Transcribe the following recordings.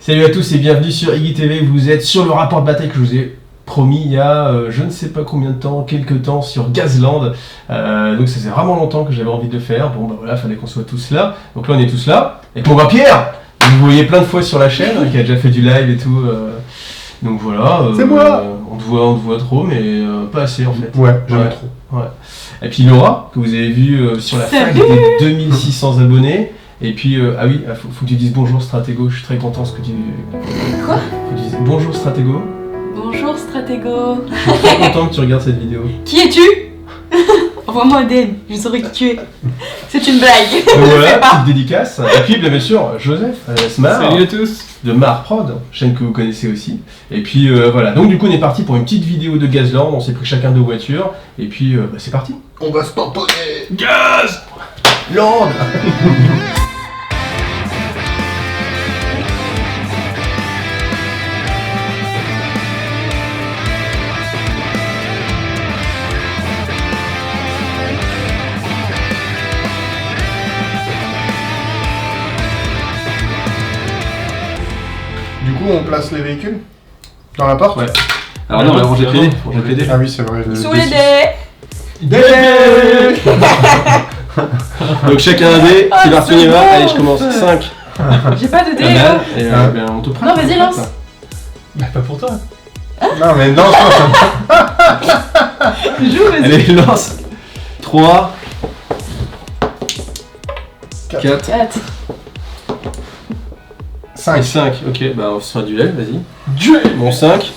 Salut à tous et bienvenue sur Iggy TV. Vous êtes sur le rapport de bataille que je vous ai promis il y a je ne sais pas combien de temps, quelques temps sur Gazland. Donc ça faisait vraiment longtemps que j'avais envie de le faire. Bon bah voilà, fallait qu'on soit tous là. Donc là on est tous là. Avec mon gars Pierre, vous voyez plein de fois sur la chaîne, qui a déjà fait du live et tout. Donc voilà. C'est moi. On te voit trop, mais pas assez en fait. Ouais, jamais trop. Ouais. Et puis Laura, que vous avez vu sur la fac des 2600 abonnés. Et puis, ah oui, faut que tu dises bonjour Stratego, je suis très content ce que tu... Quoi? Faut que tu dises bonjour Stratego. Bonjour Stratego. Je suis très content que tu regardes cette vidéo. Qui es-tu? Envoie-moi un DM, je saurai qui tu es. C'est une blague. Donc voilà, petite dédicace. Et puis bien sûr, Joseph, Mar. Salut à tous. De Mar Prod, chaîne que vous connaissez aussi. Et puis voilà, donc du coup on est parti pour une petite vidéo de Gazland, on s'est pris chacun deux voitures. Et puis bah, c'est parti. On va se tamponner. Gaz Land. Du coup, on place les véhicules dans la porte. Ouais. Alors non, on va ranger PD. Ah oui, c'est vrai. Sous les dés. Donc chacun un dé, qui va c'est retenir un. bon. Allez, je commence. 5. J'ai pas de dés. Et ben, on te prend. Non, vas-y, lance. Bah pas pour toi. Non, mais non, Joue, vas-y. Allez, lance. 3. 4. 4. 5. 5. Ok, bah on se fait un duel, vas-y. Duel. Bon, 5.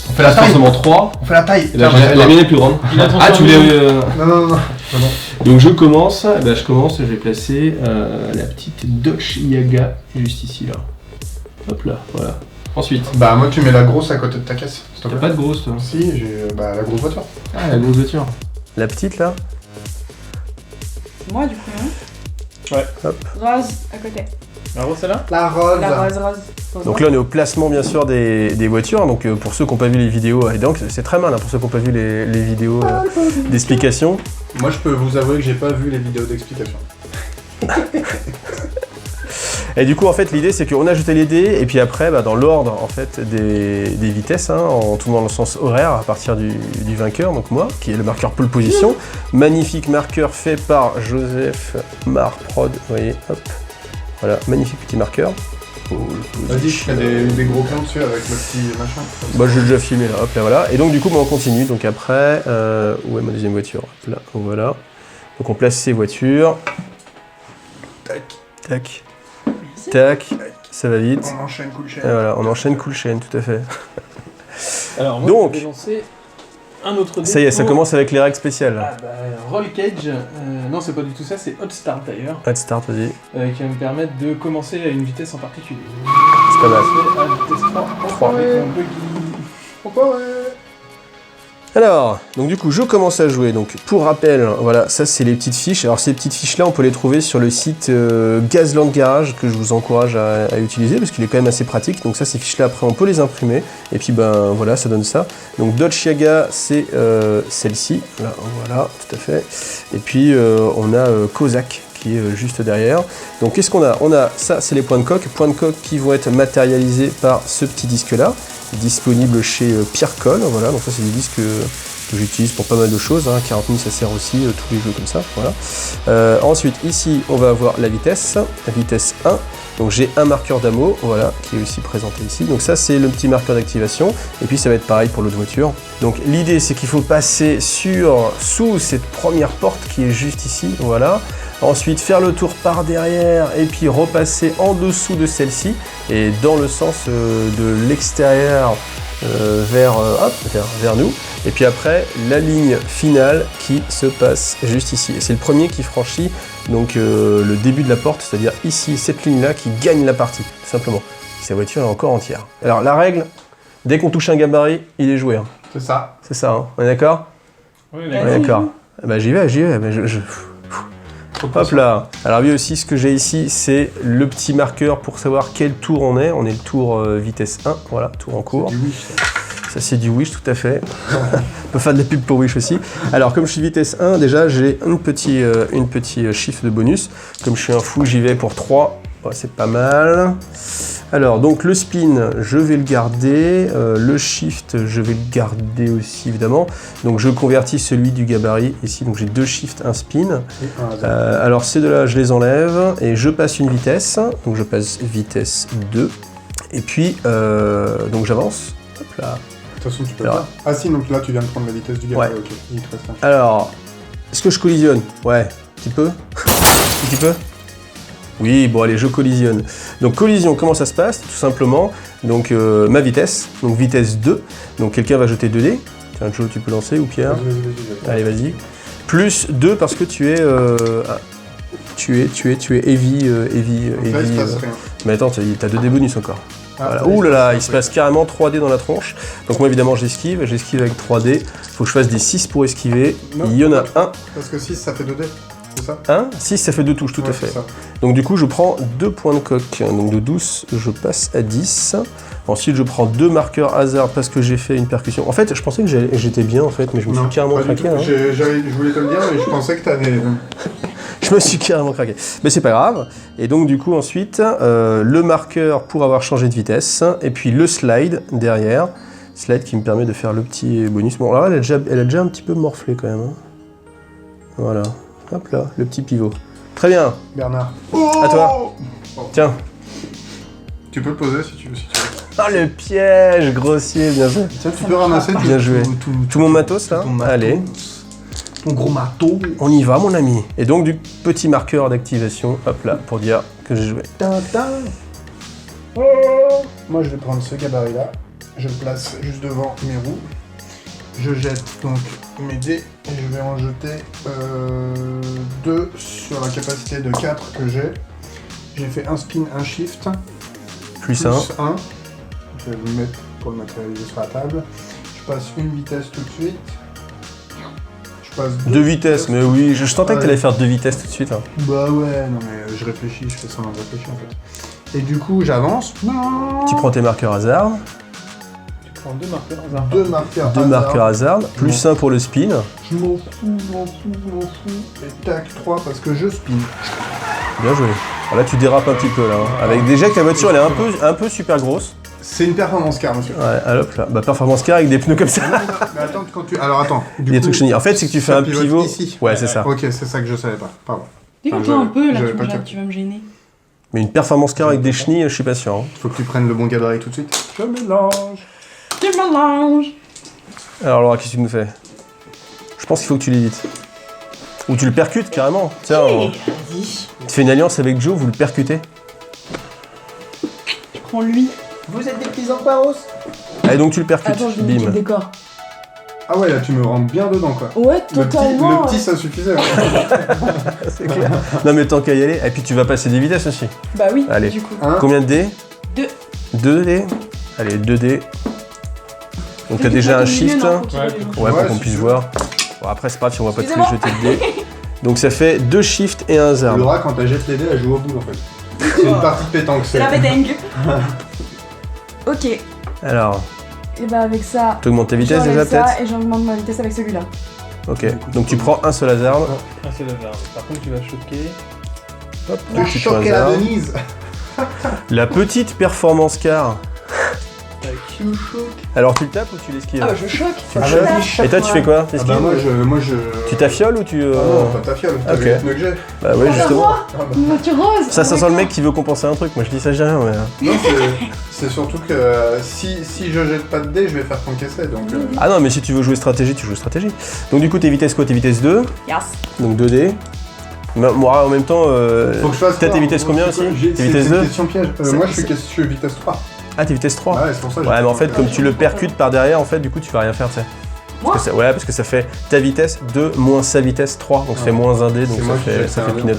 On fait la taille. Forcément 3. On fait la taille. Et là, la mienne est plus grande. Ah, tu voulais. Non. Donc je commence. Bah, je commence, je vais placer la petite Dodge Yaga juste ici, là. Hop là, voilà. Ensuite. Bah, moi, tu mets la grosse à côté de ta caisse. S'il te T'as plaît. pas de grosse, toi? Si, j'ai la grosse voiture. Ah, la grosse voiture. La petite, là? Moi, du coup, hein. Ouais. Hop. Rose, à côté. La rose celle-là. La rose. La rose. Donc là on est au placement bien sûr des voitures, donc pour ceux qui n'ont pas vu les vidéos, et donc c'est très mal hein, pour ceux qui n'ont pas vu les vidéos d'explication. Moi, je peux vous avouer que j'ai pas vu les vidéos d'explication. Et du coup en fait l'idée c'est qu'on a jeté les dés et puis après bah, dans l'ordre en fait des vitesses, hein, en tournant dans le sens horaire à partir du vainqueur, donc moi, qui est le marqueur pole position. Magnifique marqueur fait par Joseph Mar Prod, vous voyez, hop. Voilà, magnifique petit marqueur. Vas-y, je fais des gros plans dessus avec le petit machin. Bah je l'ai déjà filmé là, hop là voilà. Et donc du coup bah, on continue, donc après, où est ma deuxième voiture? Hop là, voilà. Donc on place ces voitures. Tac. Tac. Merci. Tac. Ça va vite. On enchaîne cool chaîne. Et voilà, on enchaîne cool chaîne, tout à fait. Alors moi Donc. je vais lancer un autre dé. Ça y est, ça pour- commence avec les règles spéciales. Ah bah Roll Cage, non c'est pas du tout ça, c'est Hot Start d'ailleurs, Hot start, vas-y. qui va me permettre de commencer à une vitesse en particulier. C'est pas mal. À vitesse 3, 3. avec mon buggy. Pourquoi ouais. Alors, donc du coup, je commence à jouer. Donc, pour rappel, voilà, ça c'est les petites fiches. Alors, ces petites fiches-là, on peut les trouver sur le site Gazland Garage, que je vous encourage à utiliser, parce qu'il est quand même assez pratique. Donc ça, ces fiches-là, après, on peut les imprimer. Et puis, ben voilà, ça donne ça. Donc, Dodge Yaga, c'est celle-ci. Là, voilà, tout à fait. Et puis, on a Kozak, qui est juste derrière. Donc, qu'est-ce qu'on a? On a, ça, c'est les points de coque qui vont être matérialisés par ce petit disque-là, disponible chez Pierre Coll, voilà, donc ça c'est des disques que j'utilise pour pas mal de choses, hein. 40 000 ça sert aussi, tous les jeux comme ça, voilà. Ensuite ici on va avoir la vitesse 1, donc j'ai un marqueur d'amour, voilà, qui est aussi présenté ici, donc ça c'est le petit marqueur d'activation, et puis ça va être pareil pour l'autre voiture. Donc l'idée c'est qu'il faut passer sous cette première porte qui est juste ici, voilà. Ensuite faire le tour par derrière et puis repasser en dessous de celle-ci et dans le sens de l'extérieur vers nous. Et puis après la ligne finale qui se passe juste ici. Et c'est le premier qui franchit donc le début de la porte, c'est-à-dire ici, cette ligne-là qui gagne la partie, tout simplement. Sa voiture est encore entière. Alors la règle, dès qu'on touche un gabarit, il est joué. Hein. C'est ça. C'est ça, hein. On est d'accord? Oui, On est d'accord. Bah j'y vais, mais hop là. Alors oui aussi ce que j'ai ici c'est le petit marqueur pour savoir quel tour on est. On est le tour vitesse 1, voilà, tour en cours. Du Wish, Ça c'est du Wish tout à fait. On peut faire de la pub pour Wish aussi. Alors comme je suis vitesse 1 déjà j'ai une petite chiffre de bonus. Comme je suis un fou j'y vais pour 3. Ouais, c'est pas mal. Alors, donc le spin, je vais le garder. Le shift, je vais le garder aussi, évidemment. Donc, je convertis celui du gabarit ici. Donc, j'ai 2 shifts, 1 spin. Alors, ces deux-là, je les enlève et je passe une vitesse. Donc, je passe vitesse 2. Et puis, donc j'avance. Hop là. De toute façon, tu peux Alors, pas. Ah si, donc là, tu viens de prendre la vitesse du gabarit. Ouais. Ok, il te reste un. Alors, est-ce que je collisionne? Ouais, un petit peu. Un petit peu. Oui, bon allez, je collisionne. Donc collision, comment ça se passe? Tout simplement, donc ma vitesse, donc vitesse 2. Donc quelqu'un va jeter 2 dés. Tiens, Joe, tu peux lancer, ou Pierre? Vas-y. Allez, vas-y. Plus 2 parce que tu es heavy. Donc là, il se passe rien. Mais attends, t'as 2 dés bonus encore. Ah, Voilà. oui, Ouh là là, il se oui. passe carrément 3 dés dans la tronche. Donc moi évidemment j'esquive avec 3 dés. Faut que je fasse des 6 pour esquiver. Non, Il y en a un. Parce que 6, ça fait 2 dés. C'est ça? 1, 6 ça fait 2 touches, tout à Ouais, fait. c'est ça. Donc du coup je prends 2 points de coque. Donc de 12 je passe à 10. Ensuite je prends 2 marqueurs hasard parce que j'ai fait une percussion. En fait je pensais que j'étais bien en fait, mais je me suis carrément pas du craqué. tout. Hein. Je voulais te le dire, mais je pensais que t'avais. Je me suis carrément craqué. Mais c'est pas grave. Et donc du coup ensuite, le marqueur pour avoir changé de vitesse, et puis le slide derrière. Slide qui me permet de faire le petit bonus. Bon alors elle a déjà un petit peu morflé quand même. Hein. Voilà. Hop là, le petit pivot. Très bien. Bernard. À toi. Tiens. Tu peux le poser si tu veux. Ah le piège grossier, bien joué. Tu peux ramasser Bien joué. Tout mon matos là. Allez. Ton gros marteau. On y va mon ami. Et donc du petit marqueur d'activation, hop là, pour dire que j'ai joué. Tintin. Oh. Moi je vais prendre ce gabarit là. Je le place juste devant mes roues. Je jette donc mes dés et je vais en jeter 2 sur la capacité de 4 que j'ai. J'ai fait un spin, un shift. Plus 1. 1. Je vais le mettre pour le matérialiser sur la table. Je passe une vitesse tout de suite. Je passe 2 vitesses, mais oui, je tentais que Ouais. t'allais faire 2 vitesses tout de suite. Hein. Bah ouais, non mais je réfléchis, je fais ça en réfléchir en fait. Et du coup j'avance. Tu prends tes marqueurs hasard. Tu prends 2 marqueurs hasard. 2 marqueurs 2 hasard. marqueurs hasard, plus 1 pour le spin. Je m'en fous. Et tac, 3 parce que je spin. Bien joué. Alors là tu dérapes un petit peu là. Hein. Avec déjà que la voiture elle est un peu super grosse. C'est une performance car monsieur. Ouais, hop là. Bah performance car avec des pneus comme ça. Mais attends, quand tu. Alors attends. Des trucs chenilles. En fait c'est que tu fais ça un pivote pivot. ici. Ouais c'est ça. Ok, c'est ça que je savais pas. Pardon. Dis-toi un peu, là, j'avais pas capté. tu vas me gêner. Mais une performance car avec des chenilles, je suis pas sûr. Hein. Faut que tu prennes le bon gabarit tout de suite. Je mélange. Tu mélanges. Alors Laura, qu'est-ce que tu nous fais? Je pense qu'il faut que tu l'évites. Ou tu le percutes carrément. Tiens, Vas-y, tu fais une alliance avec Joe, vous le percutez. je prends lui. Vous êtes des petits emparos. Allez donc tu le percutes. Attends, je vais niquer le Bim. décor. Ah ouais, là tu me rentres bien dedans quoi. Ouais, totalement. Le petit ça suffisait. Ouais. C'est clair. Non mais tant qu'à y aller. Et puis tu vas passer des vitesses aussi. Bah oui, Allez. du coup. Hein Combien de dés? 2. 2 dés. Allez, 2 dés. Donc t'as déjà un shift. Ouais, Ouais, pour Ouais, qu'on si puisse tu voir. Bon, après, c'est pas grave si on va pas tous les Excusez-moi. jeter de dés. Donc ça fait 2 shifts et 1 hasard. Laura, quand elle jette les dés, elle joue au bout en fait. C'est une partie de pétanque. C'est la pétanque. Ok. Alors, Et bah avec ça, tu augmentes ta vitesse déjà j'enlève ça peut-être? et j'augmente ma vitesse avec celui-là. Ok, donc tu prends un seul hasard. Ah, c'est le verbe. Par contre, tu vas choquer. Hop, De un petit choquer la hasard. Denise. La petite performance car. Tac. Alors tu le tapes ou tu l'esquives? Ah bah je choque. Tu le Ah choques. bah, Et toi tu fais quoi? Ah T'esquives? bah moi je... Tu t'affioles ou tu... Ah non, pas ta fiole, t'as Ok. vu les pneus que j'ai. Bah ouais Ah, justement. moi, Ah bah. une voiture rose. Ça sent le d'accord. mec qui veut compenser un truc. Moi je dis ça, j'ai rien. Mais... Non, c'est surtout que si je jette pas de dés, je vais faire qu'encaisser donc... Ah non mais si tu veux jouer stratégie, tu joues stratégie. Donc du coup tes vitesses quoi? Tes vitesses 2. Yes. Donc 2D. Moi en même temps, Faut que je fasse t'as quoi tes vitesses combien aussi? Tes vitesses C'est 2? une question piège. C'est- Moi je suis vitesse 3. Ah t'es vitesse 3? Ouais, c'est pour ça que Ouais j'ai- mais en fait comme tu le percutes par derrière en fait du coup tu vas rien faire tu sais. Moi Ouais parce que ça fait ta vitesse 2 moins sa vitesse 3 donc ça fait Ouais. moins 1 dé donc C'est moi qui ça jette fait un dé. peanuts.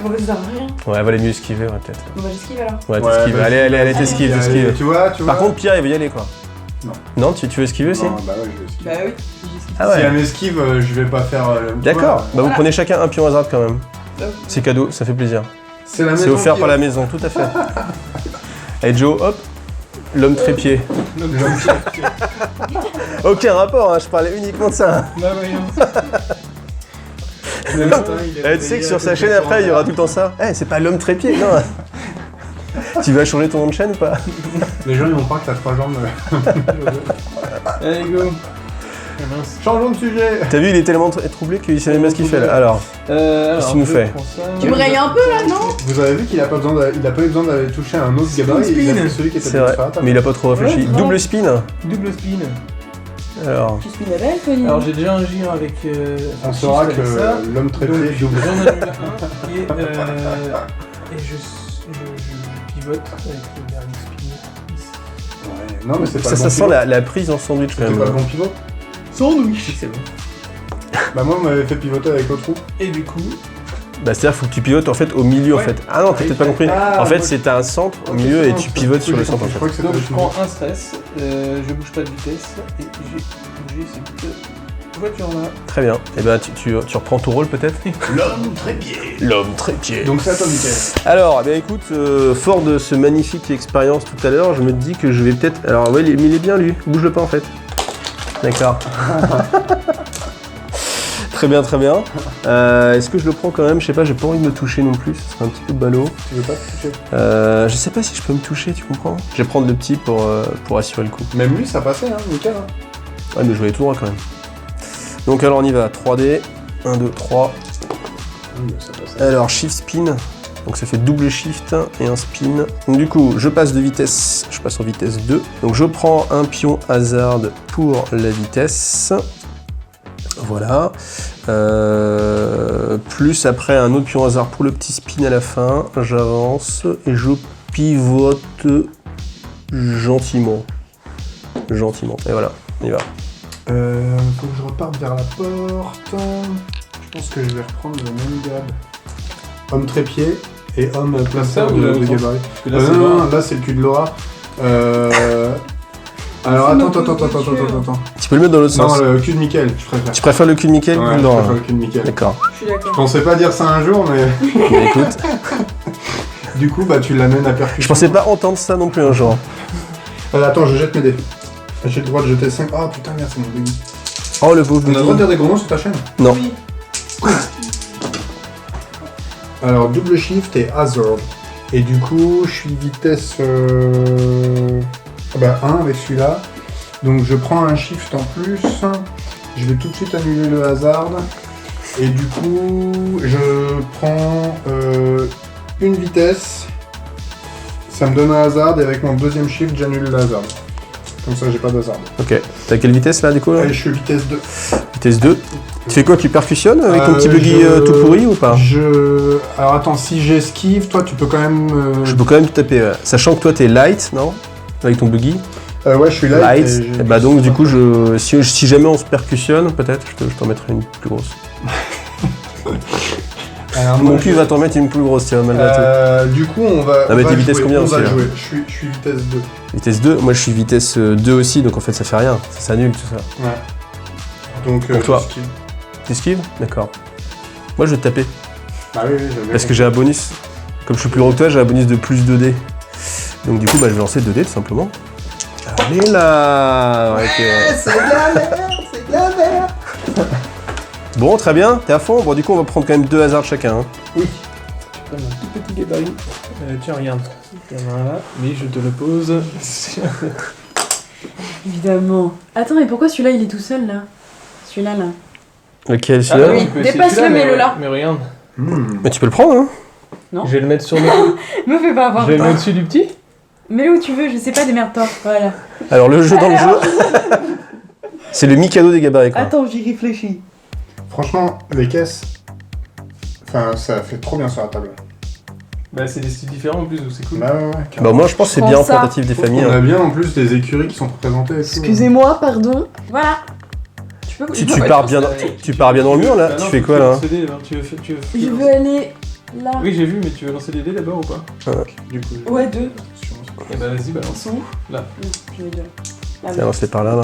Bon bah ça sert à rien. Ouais valait mieux esquiver ouais peut-être. Bon bah j'esquive alors. Ouais Ouais, t'esquives. bah, Allez t'esquives, Allez, t'esquives. Tu vois. Par contre Pierre il veut y aller quoi. Non. Non tu veux esquiver aussi? Non, bah ouais, je vais esquiver. Bah oui, j'esquive. Ah Si elle ouais. m'esquive, je vais pas faire... D'accord. Bah vous Voilà. prenez chacun un pion hasard quand même. Bah, C'est cadeau, ça fait plaisir. C'est la C'est maison offert qui- par la maison, tout à fait. Allez Joe, hop. L'homme trépied. Aucun rapport, hein, je parlais uniquement de ça. Bah voyons. Tu sais que sur sa chaîne après, il y aura tout le temps ça. Eh, c'est pas l'homme trépied, non. Tu vas changer ton nom de chaîne ou pas? Les gens ils vont croire que t'as 3 jambes. Allez, go. Ah, mince. Changeons de sujet. T'as vu, il est tellement troublé qu'il sait même pas ce qu'il fait là. Alors, Alors, qu'il nous je fait prends ça. Tu me rayes un peu là, non? Vous avez vu qu'il a pas eu besoin d'aller toucher un autre gabarit, il a fait celui qui était c'est vrai, sur la table. mais il a pas trop réfléchi. Ouais, grave. Double spin. Double spin. Alors, Tu spin avec, Tony. Alors j'ai déjà un gire avec. On un saura chiffre que avec ça. l'homme très Donc, pied double. j'en annule un et je pivote avec le dernier spin. Ouais, non mais c'est pas ça le bon sent pivot. la prise en sandwich quand C'était même. pas le bon pivot. Sandwich. C'est bon. Bah moi on m'avait fait pivoter avec l'autre roue. Et du coup, Bah c'est-à-dire faut que tu pivotes en fait au milieu en Ouais. fait. Ah non, t'as peut-être pas compris. Ah, En fait moi, c'est un centre au Ok, milieu c'est et bon, tu c'est pivotes bon. sur le J'ai centre en compris, je fait. crois que c'était donc le je pivot. prends un stress, je bouge pas de vitesse et j'ai bougé cette voiture là. Très bien. Et ben tu reprends ton rôle peut-être. L'homme trépied. L'homme trépied. Donc c'est à toi Mickaël. Alors, eh bien écoute, fort de ce magnifique expérience tout à l'heure, je me dis que je vais peut-être... Alors ouais, mais il est bien lui, bouge-le pas en fait. D'accord. Très bien, très bien. Est-ce que je le prends quand même? Je sais pas, j'ai pas envie de me toucher non plus, ce serait un petit peu ballot. Tu veux pas te toucher? Je sais pas si je peux me toucher, tu comprends? Je vais prendre le petit pour assurer le coup. Même lui ça passait hein, nickel hein. Ouais, mais je vais les tout droit quand même. Donc alors on y va, 3D, 1, 2, 3. Oui, ça passait. Alors shift spin, donc ça fait double shift et un spin. Donc du coup je passe de vitesse, je passe en vitesse 2. Donc je prends un pion hasard pour la vitesse. Voilà. Plus après un autre pion hasard pour le petit spin à la fin. J'avance et je pivote gentiment. Gentiment. Et voilà, on y va. Faut que je reparte vers la porte. Je pense que je vais reprendre le même gab. Homme trépied et homme placeur ça ou de l'autre gabarit. Parce que là, c'est Non, mort. là c'est le cul de Laura. Alors attends. Tu peux le mettre dans l'autre Non, sens. le cul de Mickaël, je préfère. Tu préfères le cul de Mickaël ou Ouais, je non? préfère le cul de Mickaël. D'accord. Je suis d'accord. Je pensais pas dire ça un jour, mais Bah, écoute, du coup, bah tu l'amènes à percussion. je pensais pas entendre ça non plus un jour. Attends, je jette mes dés. J'ai le droit de jeter 5. Oh putain, merde, c'est mon buggy. Oh le pauvre On a le droit de buggy. dire des gros noms sur ta chaîne? Non. Oui. Alors, double shift et hazard. Et du coup, je suis vitesse 1 avec celui-là. Donc, je prends un shift en plus. Je vais tout de suite annuler le hazard. Et du coup, je prends une vitesse. Ça me donne un hazard. Et avec mon deuxième shift, j'annule le hazard. Comme ça, j'ai pas d'hazard. Ok. T'as quelle vitesse là du coup là? Allez, je suis vitesse 2. Vitesse 2. Tu fais quoi? Tu percussionnes avec ton petit buggy tout pourri ou pas? Alors attends, si j'esquive, toi tu peux quand même... Je peux quand même te taper, sachant que toi t'es light, non? Avec ton buggy. Ouais, je suis là. Light. Et bah donc du coup, si jamais on se percussionne, peut-être, je t'en mettrai une plus grosse. Alors, Mon moi, cul va t'en mettre une plus grosse, tiens, malgré tout. Du coup, on va. Ah, mais on t'es va vitesse jouer, combien on aussi, va là jouer. Je suis vitesse 2. Vitesse 2, moi je suis vitesse 2 aussi, donc en fait ça fait rien, ça s'annule tout ça. Ouais. Donc, Pour toi. j'esquive. T'esquives? D'accord. Moi je vais te taper, Ah oui, j'avais parce que j'ai un bonus. Comme je suis plus gros que toi, j'ai un bonus de plus 2D. Donc du coup, bah, je vais lancer 2D tout simplement. Allez là ok. C'est de la merde, c'est de la merde. Bon, très bien, t'es à fond. Bon, du coup, on va prendre quand même 2 hasards chacun. Hein. Oui. Je prends un tout petit gabarit. Tiens, regarde. Il y en a un là, mais je te le pose. Évidemment. Attends, mais pourquoi celui-là il est tout seul là? Celui-là là. Lequel Ah, celui-là oui. tu peux essayer Dépasse-le, celui-là, mets-le là. Mais regarde, Mais tu peux le prendre, hein. je vais le mettre sur le. Me fais pas avoir Je vais le peur. mettre dessus du petit. Mets-le où tu veux, je sais pas, démerde-toi. Voilà. Alors, le jeu dans le jeu, c'est le Mikado des gabarits, quoi. Attends, j'y réfléchis. Franchement, les caisses. Enfin, ça fait trop bien sur la table. Bah, c'est des styles différents en plus, donc c'est cool. Bah ouais, Bah, moi, je pense que c'est Prends bien en ça. tentative des familles. On hein. a bien en plus des écuries qui sont représentées. et tout. Excusez-moi, pardon. Voilà. Tu peux. Tu je pars bien dans le mur, là. Bah Tu non, fais faut quoi, là lancer des dés, hein. Tu veux Je veux aller là. Oui, j'ai vu, mais tu veux lancer des dés d'abord ou pas? Du coup, Ouais, 2. Eh bah, vas-y, Ils balance. sont où? Là. Je vais deux. Ah, Tiens, c'est par là, là.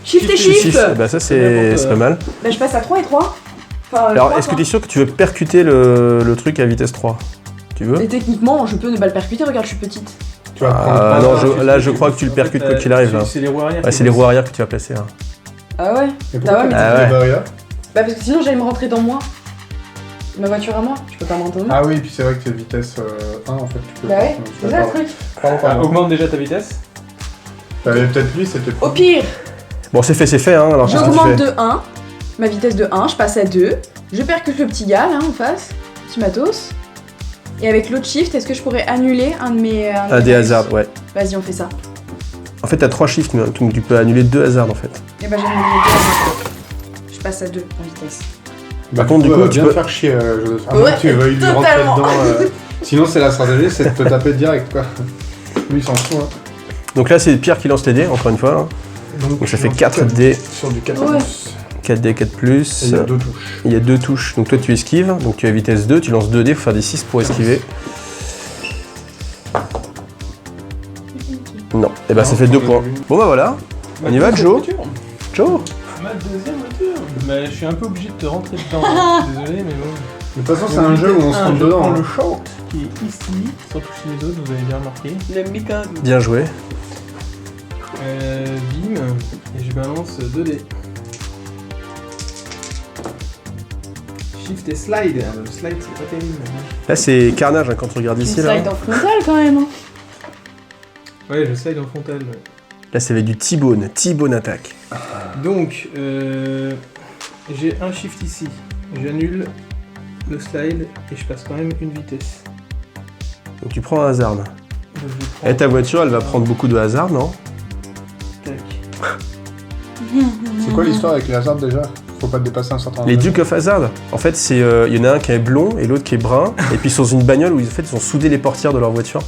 Shift et shift. Bah, ça, C'est c'est pas mal. Bah, je passe à 3 et 3. Enfin, Alors, 3, est-ce que tu es sûr que tu veux percuter le truc à vitesse 3? Tu veux? Et techniquement, je peux ne pas le percuter, regarde, je suis petite. tu vas prendre Ah, le non, point, là, je crois que tu le percutes quoi qu'il arrive, là. C'est les roues arrière. Ouais, c'est les roues arrière que tu vas placer, là. Ah ouais? Et Bah ouais, mais Ah ouais. Gabarit là. Bah, parce que sinon, j'allais me rentrer dans moi. Ma voiture à moi, tu peux pas m'entendre. Ah oui, puis c'est vrai que t'es vitesse 1 en fait. Tu peux Bah pas. ouais, Donc, c'est ça le truc. Pardon. Augmente déjà ta vitesse. T'avais peut-être lui, c'était Au pire, Bon, c'est fait, hein. Alors, qu'est-ce que tu j'augmente fais de 1, ma vitesse de 1, je passe à 2, je percute le petit gars là en face, petit matos. Et avec l'autre shift, est-ce que je pourrais annuler un de mes. Un des hasards, ouais. Vas-y, on fait ça. En fait, t'as 3 shifts, mais donc tu peux annuler 2 hasards en fait. Et bah, j'annule les 2 hasards. Je passe à 2 en vitesse. Par contre, du coup, tu tu peux. peux faire chier, Joseph. À Ouais, moins que tu veuilles lui rentrer totalement. dedans. Sinon, c'est la stratégie, c'est de te taper direct, quoi. Lui, il s'en fout, hein. Donc là, c'est Pierre qui lance les dés, encore une fois. Là. Donc ça fait 4 dés. Sur du 4 Ouais. 4 dés, 4 plus. Et il y a 2 touches. Il y a 2 touches. Donc toi, tu esquives. Donc tu as vitesse 2, tu lances 2 dés, faut faire des 6 pour esquiver. Non. Et bah, ça Non, fait 2 on a points. vu. Bon, bah voilà. On y va, Joe. Joe. Ma deuxième voiture. Mais je suis un peu obligé de te rentrer dedans. Désolé, mais bon. De toute façon, c'est un jeu où on se rentre Je dedans. prends hein. le short qui est ici, sans toucher les autres, vous avez bien remarqué. Le méca. Bien joué. Bim, et je balance 2 dés. Shift et slide. Le slide, c'est pas terrible. Là, c'est carnage hein, quand tu regardes Tu ici. Là, slide en frontal quand même. Hein. Ouais, je slide en frontal. Ouais. là c'est avec du T-bone. T-bone attaque. Donc, j'ai un shift ici. J'annule le slide et je passe quand même une vitesse. Donc tu prends un hasard. Donc, je prends- Et ta voiture, elle va prendre beaucoup de hasard, non? Tac. C'est quoi l'histoire avec les hasards déjà? Faut pas dépasser un certain Les nombre. Duke of Hazard. En fait, c'est il y en a un qui est blond et l'autre qui est brun. Et puis ils sont dans une bagnole où ils ont soudé les portières de leur voiture.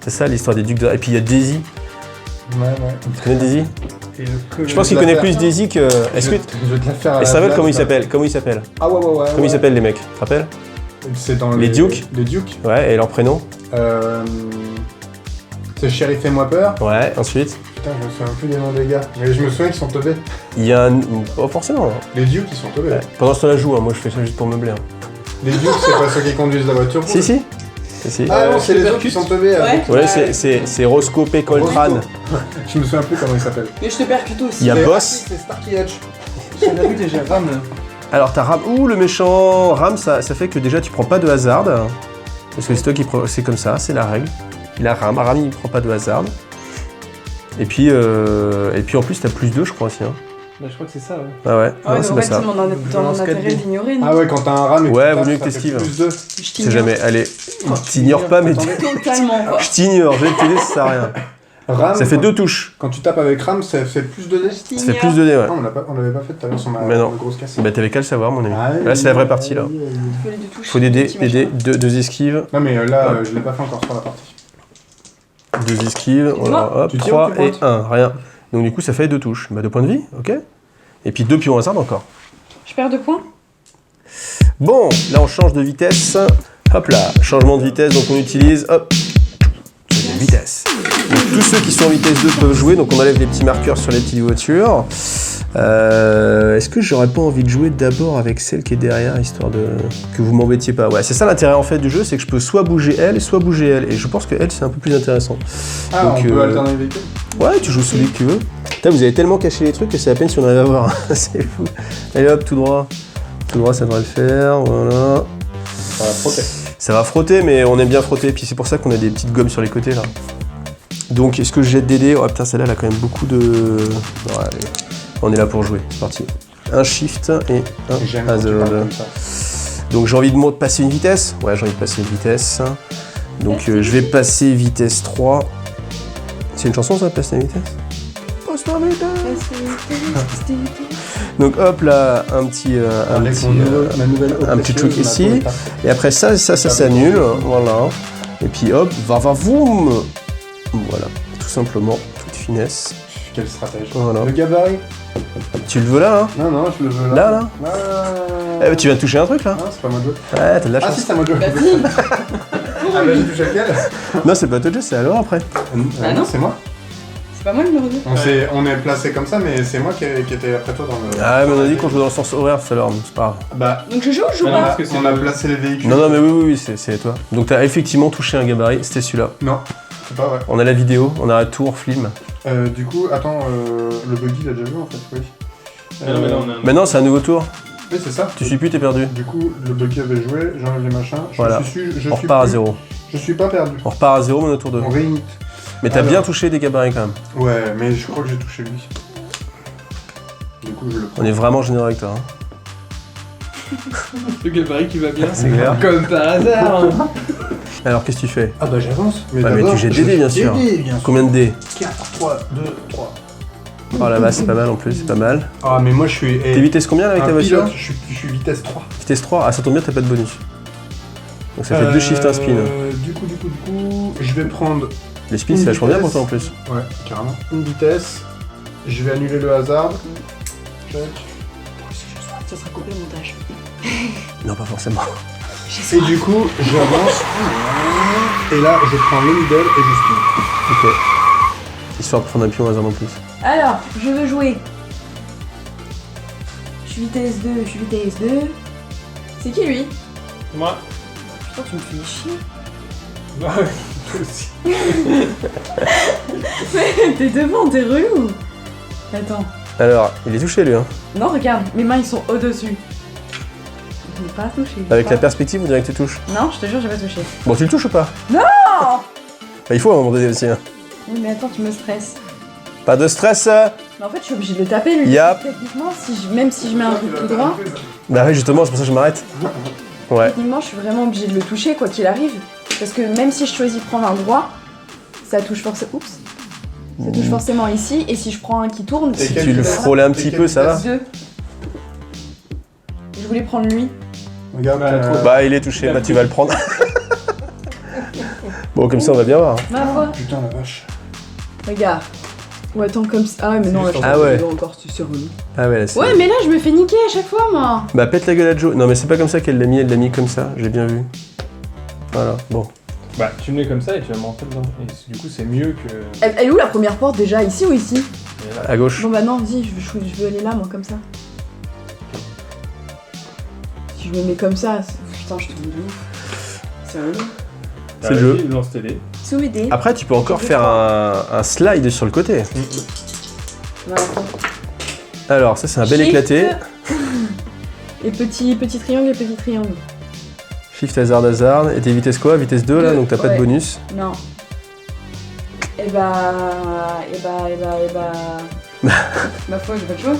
C'est ça l'histoire des Ducs de... Et puis il y a Daisy. Ouais. Tu connais Daisy? Et le Je pense qu'il la connaît faire. plus Daisy que... Est-ce que... Je vais te la faire à Et la ça s'appelle blague, comment il ça. s'appelle? Comment il s'appelle? Ah ouais. Comment ils s'appellent les mecs? Tu te rappelles? C'est dans Les Dukes. Les Dukes. Ouais, et leur prénom? C'est Chéri, fais-moi peur. Ouais, ensuite. Putain, je me souviens plus des noms des gars. Mais je me souviens qu'ils sont teubés. Il y a un... Pas forcément. hein. Les Dukes, ils sont teubés. Ouais. Pendant ce temps-là, je joue. Hein. Moi, je fais ça juste pour meubler. Hein. Les Dukes, c'est pas ceux qui conduisent la voiture. Si, si. Si. Ah non, c'est les Supercut. autres qui sont teubés. avec- Ouais, c'est Roscoe P. Coltrane. Roscoe. Je me souviens plus comment il s'appelle. Mais je te percute aussi. Il y a C'est- Boss. C'est Starkey Hutch. On a vu déjà Ram là. Alors, t'as Ram. Ouh, le méchant. Ram, ça fait que déjà, tu prends pas de hasard. Parce que c'est toi qui prends. C'est comme ça, c'est la règle. Il a Ram. Ram, il prend pas de hasard. Et puis en plus, t'as plus 2, je crois aussi. Hein. Bah, je crois que c'est ça, ouais. Ah ouais, Ah ouais, non, c'est donc en pas fait, ça. c'est dans mon lance intérêt 4D. d'ignorer, non? Ah ouais, quand t'as un ram et Ouais, tu vaut mieux tapes, que ça t'esquives. fait plus 2. Je C'est t'ignore. jamais. Allez, Oh, t'ignores pas, mais Attendez. Totalement, quoi. je t'ignore, je vais t'aider, ça sert à rien. Ram, Ça fait 2 touches. Quand tu tapes avec ram, ça fait plus de dés. Ça fait plus de dés, ouais. Non, on l'avait pas fait tout à l'heure sur ma Mais non. grosse casse. Bah t'avais qu'à le savoir, mon ami. Ah, Là, c'est la vraie partie, là. Que les deux touches. Faut des dés, Petit des dés, machin. deux esquives. Non, mais là, Hop. je l'ai pas fait encore sur la partie. 2 esquives, Et alors, hop, tu tires 3 ou tu et pointes 1, rien. Donc du coup, ça fait 2 touches. Bah 2 points de vie, ok. Et puis 2 pions hasard encore. Je perds 2 points. Bon, là on change de vitesse. Hop là, changement de vitesse, donc on utilise, hop, de vitesse. Donc, tous ceux qui sont en vitesse 2 peuvent jouer, donc on enlève les petits marqueurs sur les petites voitures. Est-ce que j'aurais pas envie de jouer d'abord avec celle qui est derrière, histoire de que vous m'embêtiez pas? Ouais, c'est ça l'intérêt en fait du jeu, c'est que je peux soit bouger elle, soit bouger elle. Et je pense que elle c'est un peu plus intéressant. Ah, Donc, on peut alterner les véhicules. Ouais, tu joues celui que tu veux. Putain, vous avez tellement caché les trucs que c'est à peine si on arrive à voir. C'est fou. Allez hop, tout droit. Tout droit, ça devrait le faire. Voilà. Ça va frotter. Ça va frotter, mais on aime bien frotter. Puis c'est pour ça qu'on a des petites gommes sur les côtés là. Donc, est-ce que je jette des dés? Oh putain, celle-là, elle a quand même beaucoup de. Bon, allez. On est là pour jouer. C'est parti. Un shift et J'aime un quand tu hazard. parles comme ça. Donc, j'ai envie de passer une vitesse. Ouais, j'ai envie de passer une vitesse. Donc, je vais passer vitesse 3. C'est une chanson ça, passer une vitesse? Passe la vitesse. Donc hop là, un petit Avec ma nouvelle un petit truc précieuse, ici. ma Toyota. et après ça s'annule, voilà. Et puis hop, va voum. Voilà, tout simplement, toute finesse. Quelle stratège. Voilà. Le gabarit? Tu le veux là, hein? Non, non, je le veux Là, là. là. Ah, Eh ben, tu viens de toucher un truc là? non, c'est pas moi de jouer. Ouais, t'as de la Ah chance. si, c'est à moi de jouer. Bah si. Ah bah j'ai touché lequel? Non, c'est pas toi de jeu, c'est alors après. Ah non. C'est moi. C'est pas moi le numéro 2. On est placé comme ça, mais c'est moi qui étais après toi dans le... Ah, mais on a dit qu'on jouait dans le sens horaire tout à l'heure, donc c'est pas grave. Bah, Donc je joue ou je joue Ah non, pas? parce que c'est on a le- placé les véhicules. Non, non, mais oui, c'est toi. Donc t'as effectivement touché un gabarit, c'était celui-là. Non, c'est pas vrai. On a la vidéo, on arrête tout, on film. Du coup, attends, le buggy, il a déjà vu en fait, oui. Mais non, mais là, on a un- Maintenant, c'est un nouveau tour. Oui, c'est ça. Tu suis plus, t'es perdu. Du coup, le Bucky avait joué, j'enlève les machins. Voilà. On repart à 0. Je suis pas perdu. On repart à 0, mon tour 2. On réinite. Mais t'as bien touché des gabarits quand même. Ouais, mais je crois que j'ai touché lui. Du coup, je le prends. On est vraiment généreux avec toi. Hein. Le gabarit qui va bien. C'est clair. Comme par hasard. Alors, qu'est-ce que tu fais? Ah bah j'avance. Mais d'abord, tu jettes je des dés, bien jette sûr. des dés, bien sûr. Combien de dés? 4, 3, 2, 3. Oh là-bas, c'est pas mal en plus, c'est pas mal. Ah, mais moi je suis. T'es vitesse combien là, avec ta voiture? Je suis vitesse 3. Vitesse 3. Ah, ça tombe bien, t'as pas de bonus. Donc ça fait 2 shifts, 1 spin. Du coup, je vais prendre. Les spins, c'est vachement bien pour toi en plus. Ouais, carrément. Une vitesse. Je vais annuler le hasard. Check. Ça sera coupé au montage. Non, pas forcément. Et du coup, j'avance. Et là, je prends le middle et je spin. Ok. Histoire de prendre un pion au hasard en plus. Alors, je veux jouer. Je suis vitesse 2, je suis vitesse 2. C'est qui lui? Moi. Putain, tu me fais chier. Bah ouais, toi aussi. Mais t'es devant, t'es relou. Attends. Alors, il est touché lui, hein. Non, regarde, mes mains ils sont au-dessus. Je n'ai pas touché. Avec la perspective, on dirait que tu touches. Non, je te jure, j'ai pas touché. Bon, tu le touches ou pas? Non. Bah, il faut à un moment donné aussi. Hein. Oui, mais attends, tu me stresses. Pas de stress. Mais en fait, je suis obligée de le taper, lui. Yep. Techniquement, même si je mets un truc tout droit, Bah oui, justement, c'est pour ça que je m'arrête. Ouais. techniquement, je suis vraiment obligée de le toucher, quoi qu'il arrive. Parce que même si je choisis de prendre un droit, ça touche forcément. Oups. Ça touche forcément ici, et si je prends un qui tourne, Et Si quelle tu le vitesse frôlais un Et petit quelle peu, ça va? vitesse 2. Je voulais prendre lui. Regarde, Bah, il est touché, bah tu vas le prendre. Bon, comme ça, on va bien voir. Ma foi. Putain, la vache. Regarde. Ou attends, comme ça. Ah ouais, mais non, là, je Ah ouais. encore, c'est relou. Ah ouais, là, c'est... Ouais, mais là, je me fais niquer à chaque fois, moi. Bah, pète la gueule à Joe. Non, mais c'est pas comme ça qu'elle elle l'a mis comme ça, j'ai bien vu. Voilà, bon. Bah, tu me mets comme ça et tu vas me rentrer dedans. Et du coup, c'est mieux que. Elle est où la première porte déjà? Ici ou ici? Et là, À gauche. Bon bah non, vas-y, je veux aller là, moi, comme ça. Si je me mets comme ça, putain, je tombe de ouf. C'est relou. C'est le jeu. vas-y, lance tes dés. Sous mes dés. Après, tu peux encore J'ai faire un slide sur le côté. Non, attends. Alors, ça, c'est un bel Shift. éclaté. Et petit triangle et petit triangle. Shift, hasard. Et t'es vitesse quoi? Vitesse 2 là, Deux, donc t'as pas de ouais. bonus. Non. Et bah... Ma foi, j'ai pas de choix.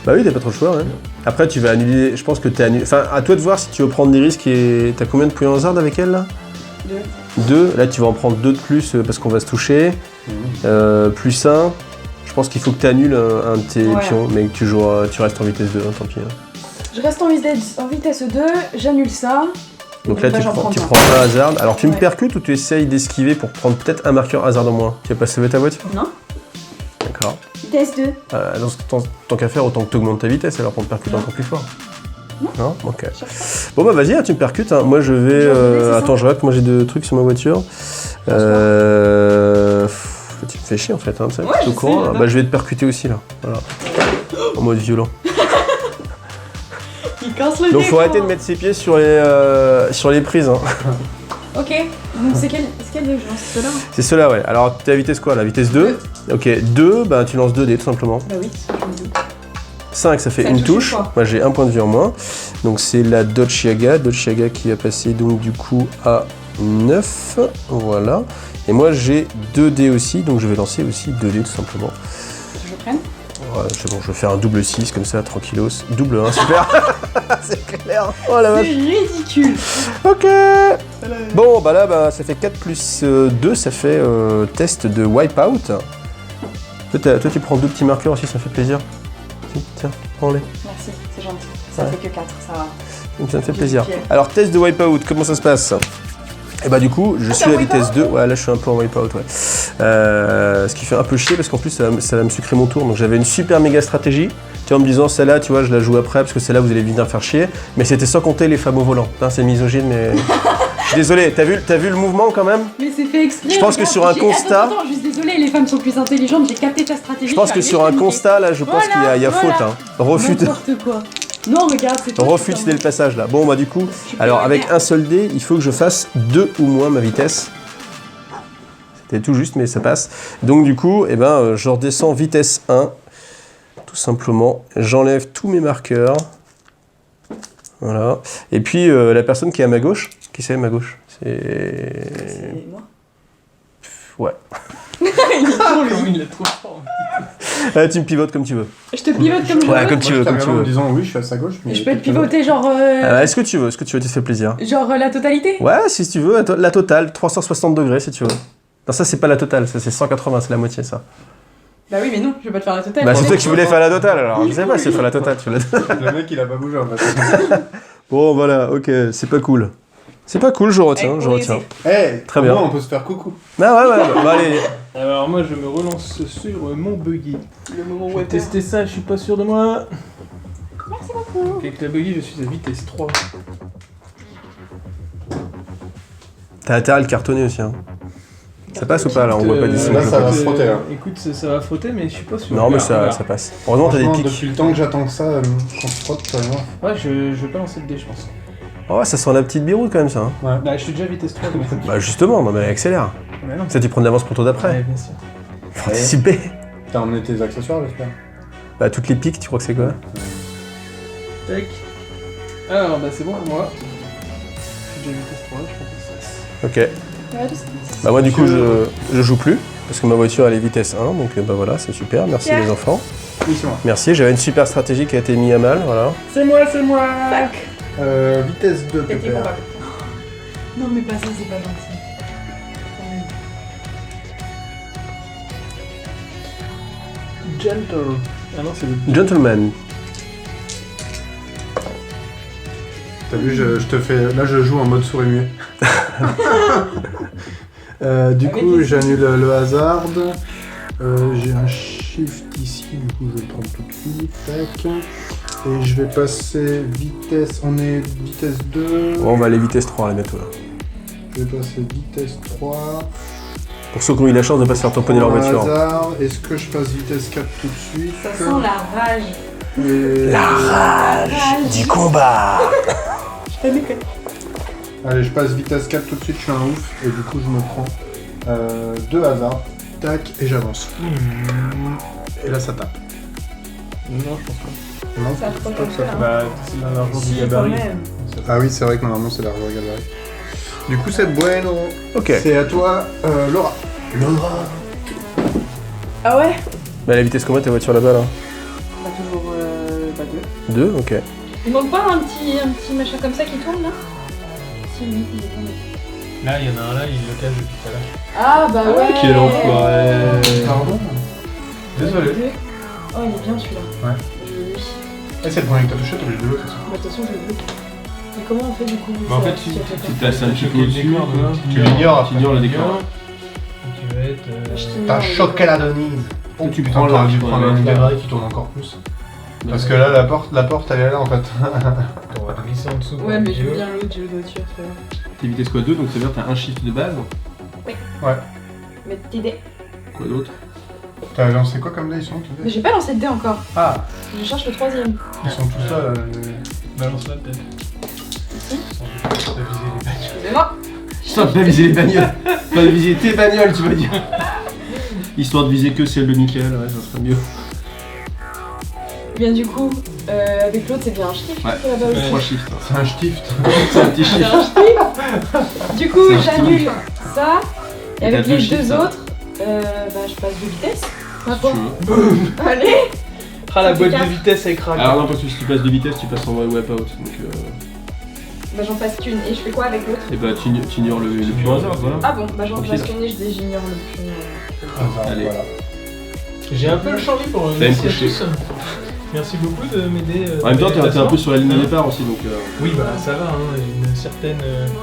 Bah oui, t'as pas trop le choix, ouais. Après, tu vas annuler. Je pense que t'es annulé. Enfin, à toi de voir si tu veux prendre des risques. Et t'as combien de points hasard avec elle là? 2. Là, tu vas en prendre 2 de plus parce qu'on va se toucher. Plus 1. Je pense qu'il faut que tu annules un de tes Ouais. pions, mais que tu restes en vitesse 2, hein, tant pis. Hein. Je reste en vitesse 2, j'annule ça. Donc Et là, bah, tu j'en prends prends un hasard. Alors, tu me Ouais. percutes ou tu essayes d'esquiver pour prendre peut-être un marqueur hasard en moins? Tu vas pas sauver ta voiture? Non. D'accord. Vitesse 2. Tant qu'à faire, autant que tu augmentes ta vitesse alors pour te percuter Non. encore plus fort. Non. Ok. Bon bah vas-y, hein, tu me percutes. Hein. Moi je vais... c'est attends, ça. je regarde que moi j'ai 2 trucs sur ma voiture. Tu me fais chier en fait, hein, ça, Ouais, t'es au je courant, sais, là. là-bas. Bah je vais te percuter aussi là. Voilà. En mode violent. Il casse le Donc faut arrêter de mettre ses pieds sur les prises. Hein. Ok, donc c'est quel jeu? C'est ceux-là? C'est cela, ouais. Alors t'es à vitesse quoi là? Vitesse 2. Ok, 2, bah tu lances 2 dés tout simplement. Bah oui, c'est ce que je me dis. 5, ça fait Ça une touche touche. une fois. Moi j'ai un point de vue en moins. Donc c'est la Dodge Yaga. Dodge Yaga qui va passer donc du coup à 9. Voilà. Et moi j'ai 2 dés aussi. Donc je vais lancer aussi 2 dés tout simplement. Je prenne? Ouais, c'est bon, je vais faire un double 6 comme ça, tranquillos. Double 1, super. C'est clair. Oh la C'est vache. ridicule. Ok. Bon, bah là, bah, ça fait 4 plus 2, ça fait test de Wipeout. Toi, tu prends 2 petits marqueurs aussi, ça fait plaisir. Tiens, prends-les. Merci, c'est gentil. Ça Ouais. fait que 4, ça va. Donc ça me fait J'ai plaisir. pied. Alors, test de Wipeout, comment ça se passe? Et bah du coup, je suis t'es à en vitesse wipeout 2. Ouais, là je suis un peu en wipeout, ouais. Ce qui fait un peu chier parce qu'en plus ça va me sucrer mon tour. Donc j'avais une super méga stratégie. Tu vois, en me disant celle-là, tu vois, je la joue après parce que celle-là vous allez venir faire chier. Mais c'était sans compter les femmes au volant. Putain, c'est misogyne, mais. Je suis désolé, t'as vu le mouvement quand même? Mais c'est fait exprès. Je pense que regarde, sur un j'ai- constat- Attends, juste désolé, les femmes sont plus intelligentes, j'ai capté ta stratégie. Je pense que sur un constat, là, je pense qu'il y a faute. Hein. Refute, N'importe quoi. Non, regarde, c'est toi. refute dès le passage là. Bon, bah du coup, Je peux alors le avec faire. un seul dé, il faut que je fasse 2 ou moins ma vitesse. C'était tout juste, mais ça passe. Donc du coup, eh ben, je redescends vitesse 1. Tout simplement, j'enlève tous mes marqueurs. Voilà. Et puis la personne qui est à ma gauche, qui c'est à ma gauche? C'est moi. Ouais. Il est con, lui. Il est trop fort. Ah, tu me pivotes comme tu veux. Je te pivote comme je Ouais, veux. comme tu veux, comme tu en veux. disant oui, je suis à sa gauche. Mais Je peux te pivoter genre... Est-ce que tu veux, tu te fais plaisir. Genre la totalité? Ouais, si tu veux, la totale, 360 degrés si tu veux. Non, ça c'est pas la totale, ça c'est 180, c'est la moitié ça. Bah oui, mais non, je vais pas te faire la totale. Bah c'est toi qui voulais faire la totale alors, je sais pas si tu veux faire la totale. Le mec, il a pas bougé en fait. Bon voilà, ok, c'est pas cool. C'est pas cool, je retiens, je retiens. Eh, Très bien. On peut se faire coucou. Ah ouais, bah allez. Alors moi je me relance sur mon buggy. Le moment Je où vais tester ça, je suis pas sûr de moi. Merci beaucoup. Avec la buggy je suis à vitesse 3. T'as intérêt à le cartonner aussi, hein. Ça passe ou pas là? On voit pas d'ici. là, je ça pense. va frotter, là. Écoute, ça va frotter mais je suis pas sûr. Non mais Regarde, ça passe. Heureusement t'as des Franchement, pics. depuis le temps que j'attends que ça, qu'on se frotte, toi et moi. Ouais, je vais pas lancer de dés je pense. Oh ça sent la petite biroute quand même ça. Hein. Ouais. Bah je suis déjà à vitesse 3 donc. Bah justement, non mais accélère. Mais non. Ça tu prends de l'avance pour toi d'après. Ouais, bien sûr. Faut anticiper. T'as emmené tes accessoires, j'espère. Bah toutes les pics, tu crois que c'est quoi? Tac. Alors bah c'est bon pour moi. Je suis déjà à vitesse 3, je pense que ça. Ok. Bah moi du coup je joue plus. Parce que ma voiture elle est vitesse 1, donc bah voilà, c'est super, merci Pierre. les enfants. Oui, c'est moi. Merci, j'avais une super stratégie qui a été mise à mal, voilà. C'est moi. Tac. Vitesse 2, T'as été pépère. convaincu. Non mais pas ça, c'est pas gentil. Gentle. Ah non c'est le... Gentleman. T'as vu, je te fais. Là, je joue en mode souris muet. Du coup, j'annule le hasard. J'ai un shift ici, du coup, je vais le prendre tout de suite. Tac. Et je vais passer vitesse. On est vitesse 2. Bon, on va aller vitesse 3 là bientôt là. Je vais passer vitesse 3. Pour ceux qui ont eu la chance de ne pas se faire tamponner leur voiture. Hasard. Est-ce que je passe vitesse 4 tout de suite? Ça sent la rage. Et- La rage du combat. Je te déconne. Allez, je passe vitesse 4 tout de suite, je suis un ouf. Et du coup, je me prends 2 hasards. Tac, et j'avance. Et là, ça tape. Non je pense pas. Non, Ça je frotte crois un que peu, ça hein. Bah c'est l'argent Si, du quand gabarit. même. Ah oui, c'est vrai que normalement, c'est l'argent gabarit. Du coup, c'est bueno. Ok. C'est à toi, Laura. Laura. Ah ouais? Bah la vitesse combien ta voiture là-bas là? Bah toujours pas deux. 2, ok. Il manque pas un petit machin comme ça qui tourne là? Si, oui, il est bon. Là il y en a un là, il le cache depuis tout à l'heure. Ah bah ouais! Quel enfoiré. Pardon. Désolé. Oh, il est bien celui-là. Ouais. Je l'ai. Eh, c'est le premier que t'as touché, t'as obligé de le jouer, de toute façon. Bah, de toute façon, je l'ai. Mais comment on fait du coup? Bah en ça- fait ça fait tu quoi? places un petit peu au-dessus, Tu l'ignores, tu ignores le décor. Tu vas être... Je t'ignore. T'as choqué la Denise. Toi, tu Putain, prends t'aurais là, dû tu prendre prends un là. gabarit qui tourne encore plus. Parce que là, la porte, elle est là en fait. On va te glisser en dessous. Ouais, mais je veux bien l'autre, j'ai le voiture, c'est pas grave. T'es vitesse quoi 2, donc ça veut dire que t'as un shift de base. Mais t'es dés. Quoi d'autre? T'as lancé quoi comme dés? Ils sont tous Mais j'ai pas lancé de dés encore. Ah, Je cherche le troisième. ils sont tous là. Balance-la peut-être. Excusez-moi. Putain, pas viser les bagnoles. Pas viser tes bagnoles, tu vas dire. Histoire de viser que celle de Michael, ouais, ça serait mieux. Bien du coup, avec l'autre, c'est bien un shift Ouais, là-bas aussi. 3 shifts. C'est un stift. C'est un petit C'est shift. un shift. Du coup, C'est un j'annule ça. Et Et avec t'as deux les shifts, deux hein. autres, bah je passe de vitesse. Ma Si foi. tu veux. Allez. Ah la boîte de Quatre. vitesse avec craque. Alors non, parce que si tu passes de vitesse, tu passes en wipeout. Donc Bah j'en passe qu'une. Et je fais quoi avec l'autre? et bah tu ignores le pion hasard, voilà. Ah bon, bah j'en Ok. passe qu'une et j'ignore le pion. Allez. Voilà. J'ai un peu changé pour T'as une initiative. couchée. Merci beaucoup de m'aider. En même temps, t'es un peu sur la ligne de départ aussi, donc Oui, bah ça va, hein. Une certaine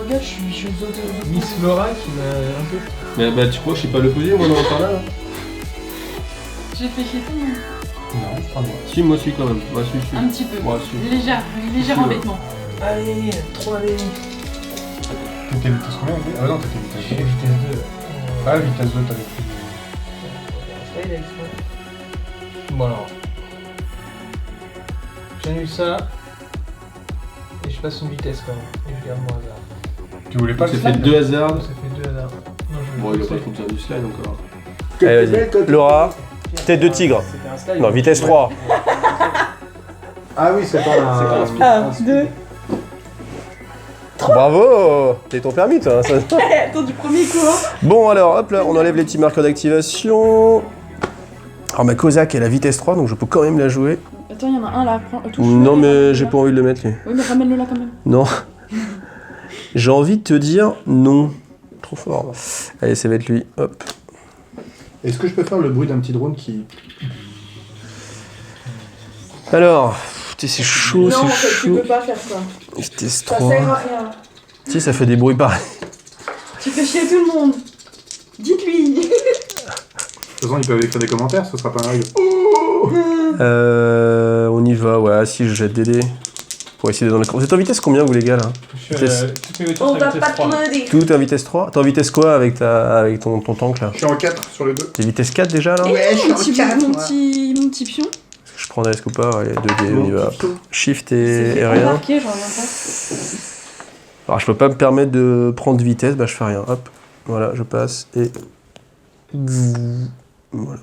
Regarde, je suis aux autres. Miss Laura qui m'a un peu. Mais bah tu crois que je suis pas l'opposé, moi, dans par là, là? J'ai fait chier tout le monde. Non, pas moi. Si, moi, suis quand même. Moi, suis. Un petit peu. Moi, suis. Léger Si, embêtement. Allez, 3 dés. T'étais vitesse combien? Ah non, t'étais J'ai vitesse 2. vitesse 2. Ah, vitesse 2, t'avais pris. Bon alors. J'annule ça. Et je passe une vitesse quand même. Et je garde mon hasard. Tu voulais pas Ça le fait slide? 2 hasards. Ça fait 2 hasards. Non, je Bon, il a pas trop besoin du slide encore. Allez, vas-y. Laura, tête de tigre. C'était un slide. Non, vitesse 3. Ah oui, c'est pas un. Un, deux. bravo. T'as ton permis, toi. Ça. Attends, du premier coup, hein. Bon, alors, hop là, on enlève les petits marqueurs d'activation. Alors, ma Kozak, elle a vitesse 3, donc je peux quand même la jouer. Attends, il y en a un là. Touche. Non, mais j'ai pas envie de le mettre, lui. Oui, mais ramène-le là quand même. Non. J'ai envie de te dire non. Trop fort. Allez, ça va être lui. Hop. Est-ce que je peux faire le bruit d'un petit drone qui... Alors, putain, c'est chaud, Non, c'est en fait, tu chaud. peux pas faire ça. Vitesse Ça 3. sert à rien. Tu sais, ça fait des bruits pareils. Tu fais chier tout le monde. Dites-lui. De toute façon, ils peuvent écrire des commentaires, ce sera pas un règle. On y va, ouais. Si, je jette des dés. Pour essayer de dans la course. Vous êtes en vitesse combien, vous, les gars, là? Toutes mes voitures On sont à va vitesse pas 3. te demander. Tout est en vitesse 3? T'es en vitesse quoi avec ton tank, là? Je suis en 4 sur les deux. T'es vitesse 4 déjà, là? Ouais, je suis Mon en petit, 4, mon moi. petit pion. Je prends des ou pas? Allez, 2 dés, on y va. Shift C'est et rien. embarqué, j'en reviens pas. Alors, je peux pas me permettre de prendre de vitesse, bah je fais rien. Hop, voilà, je passe et. Voilà.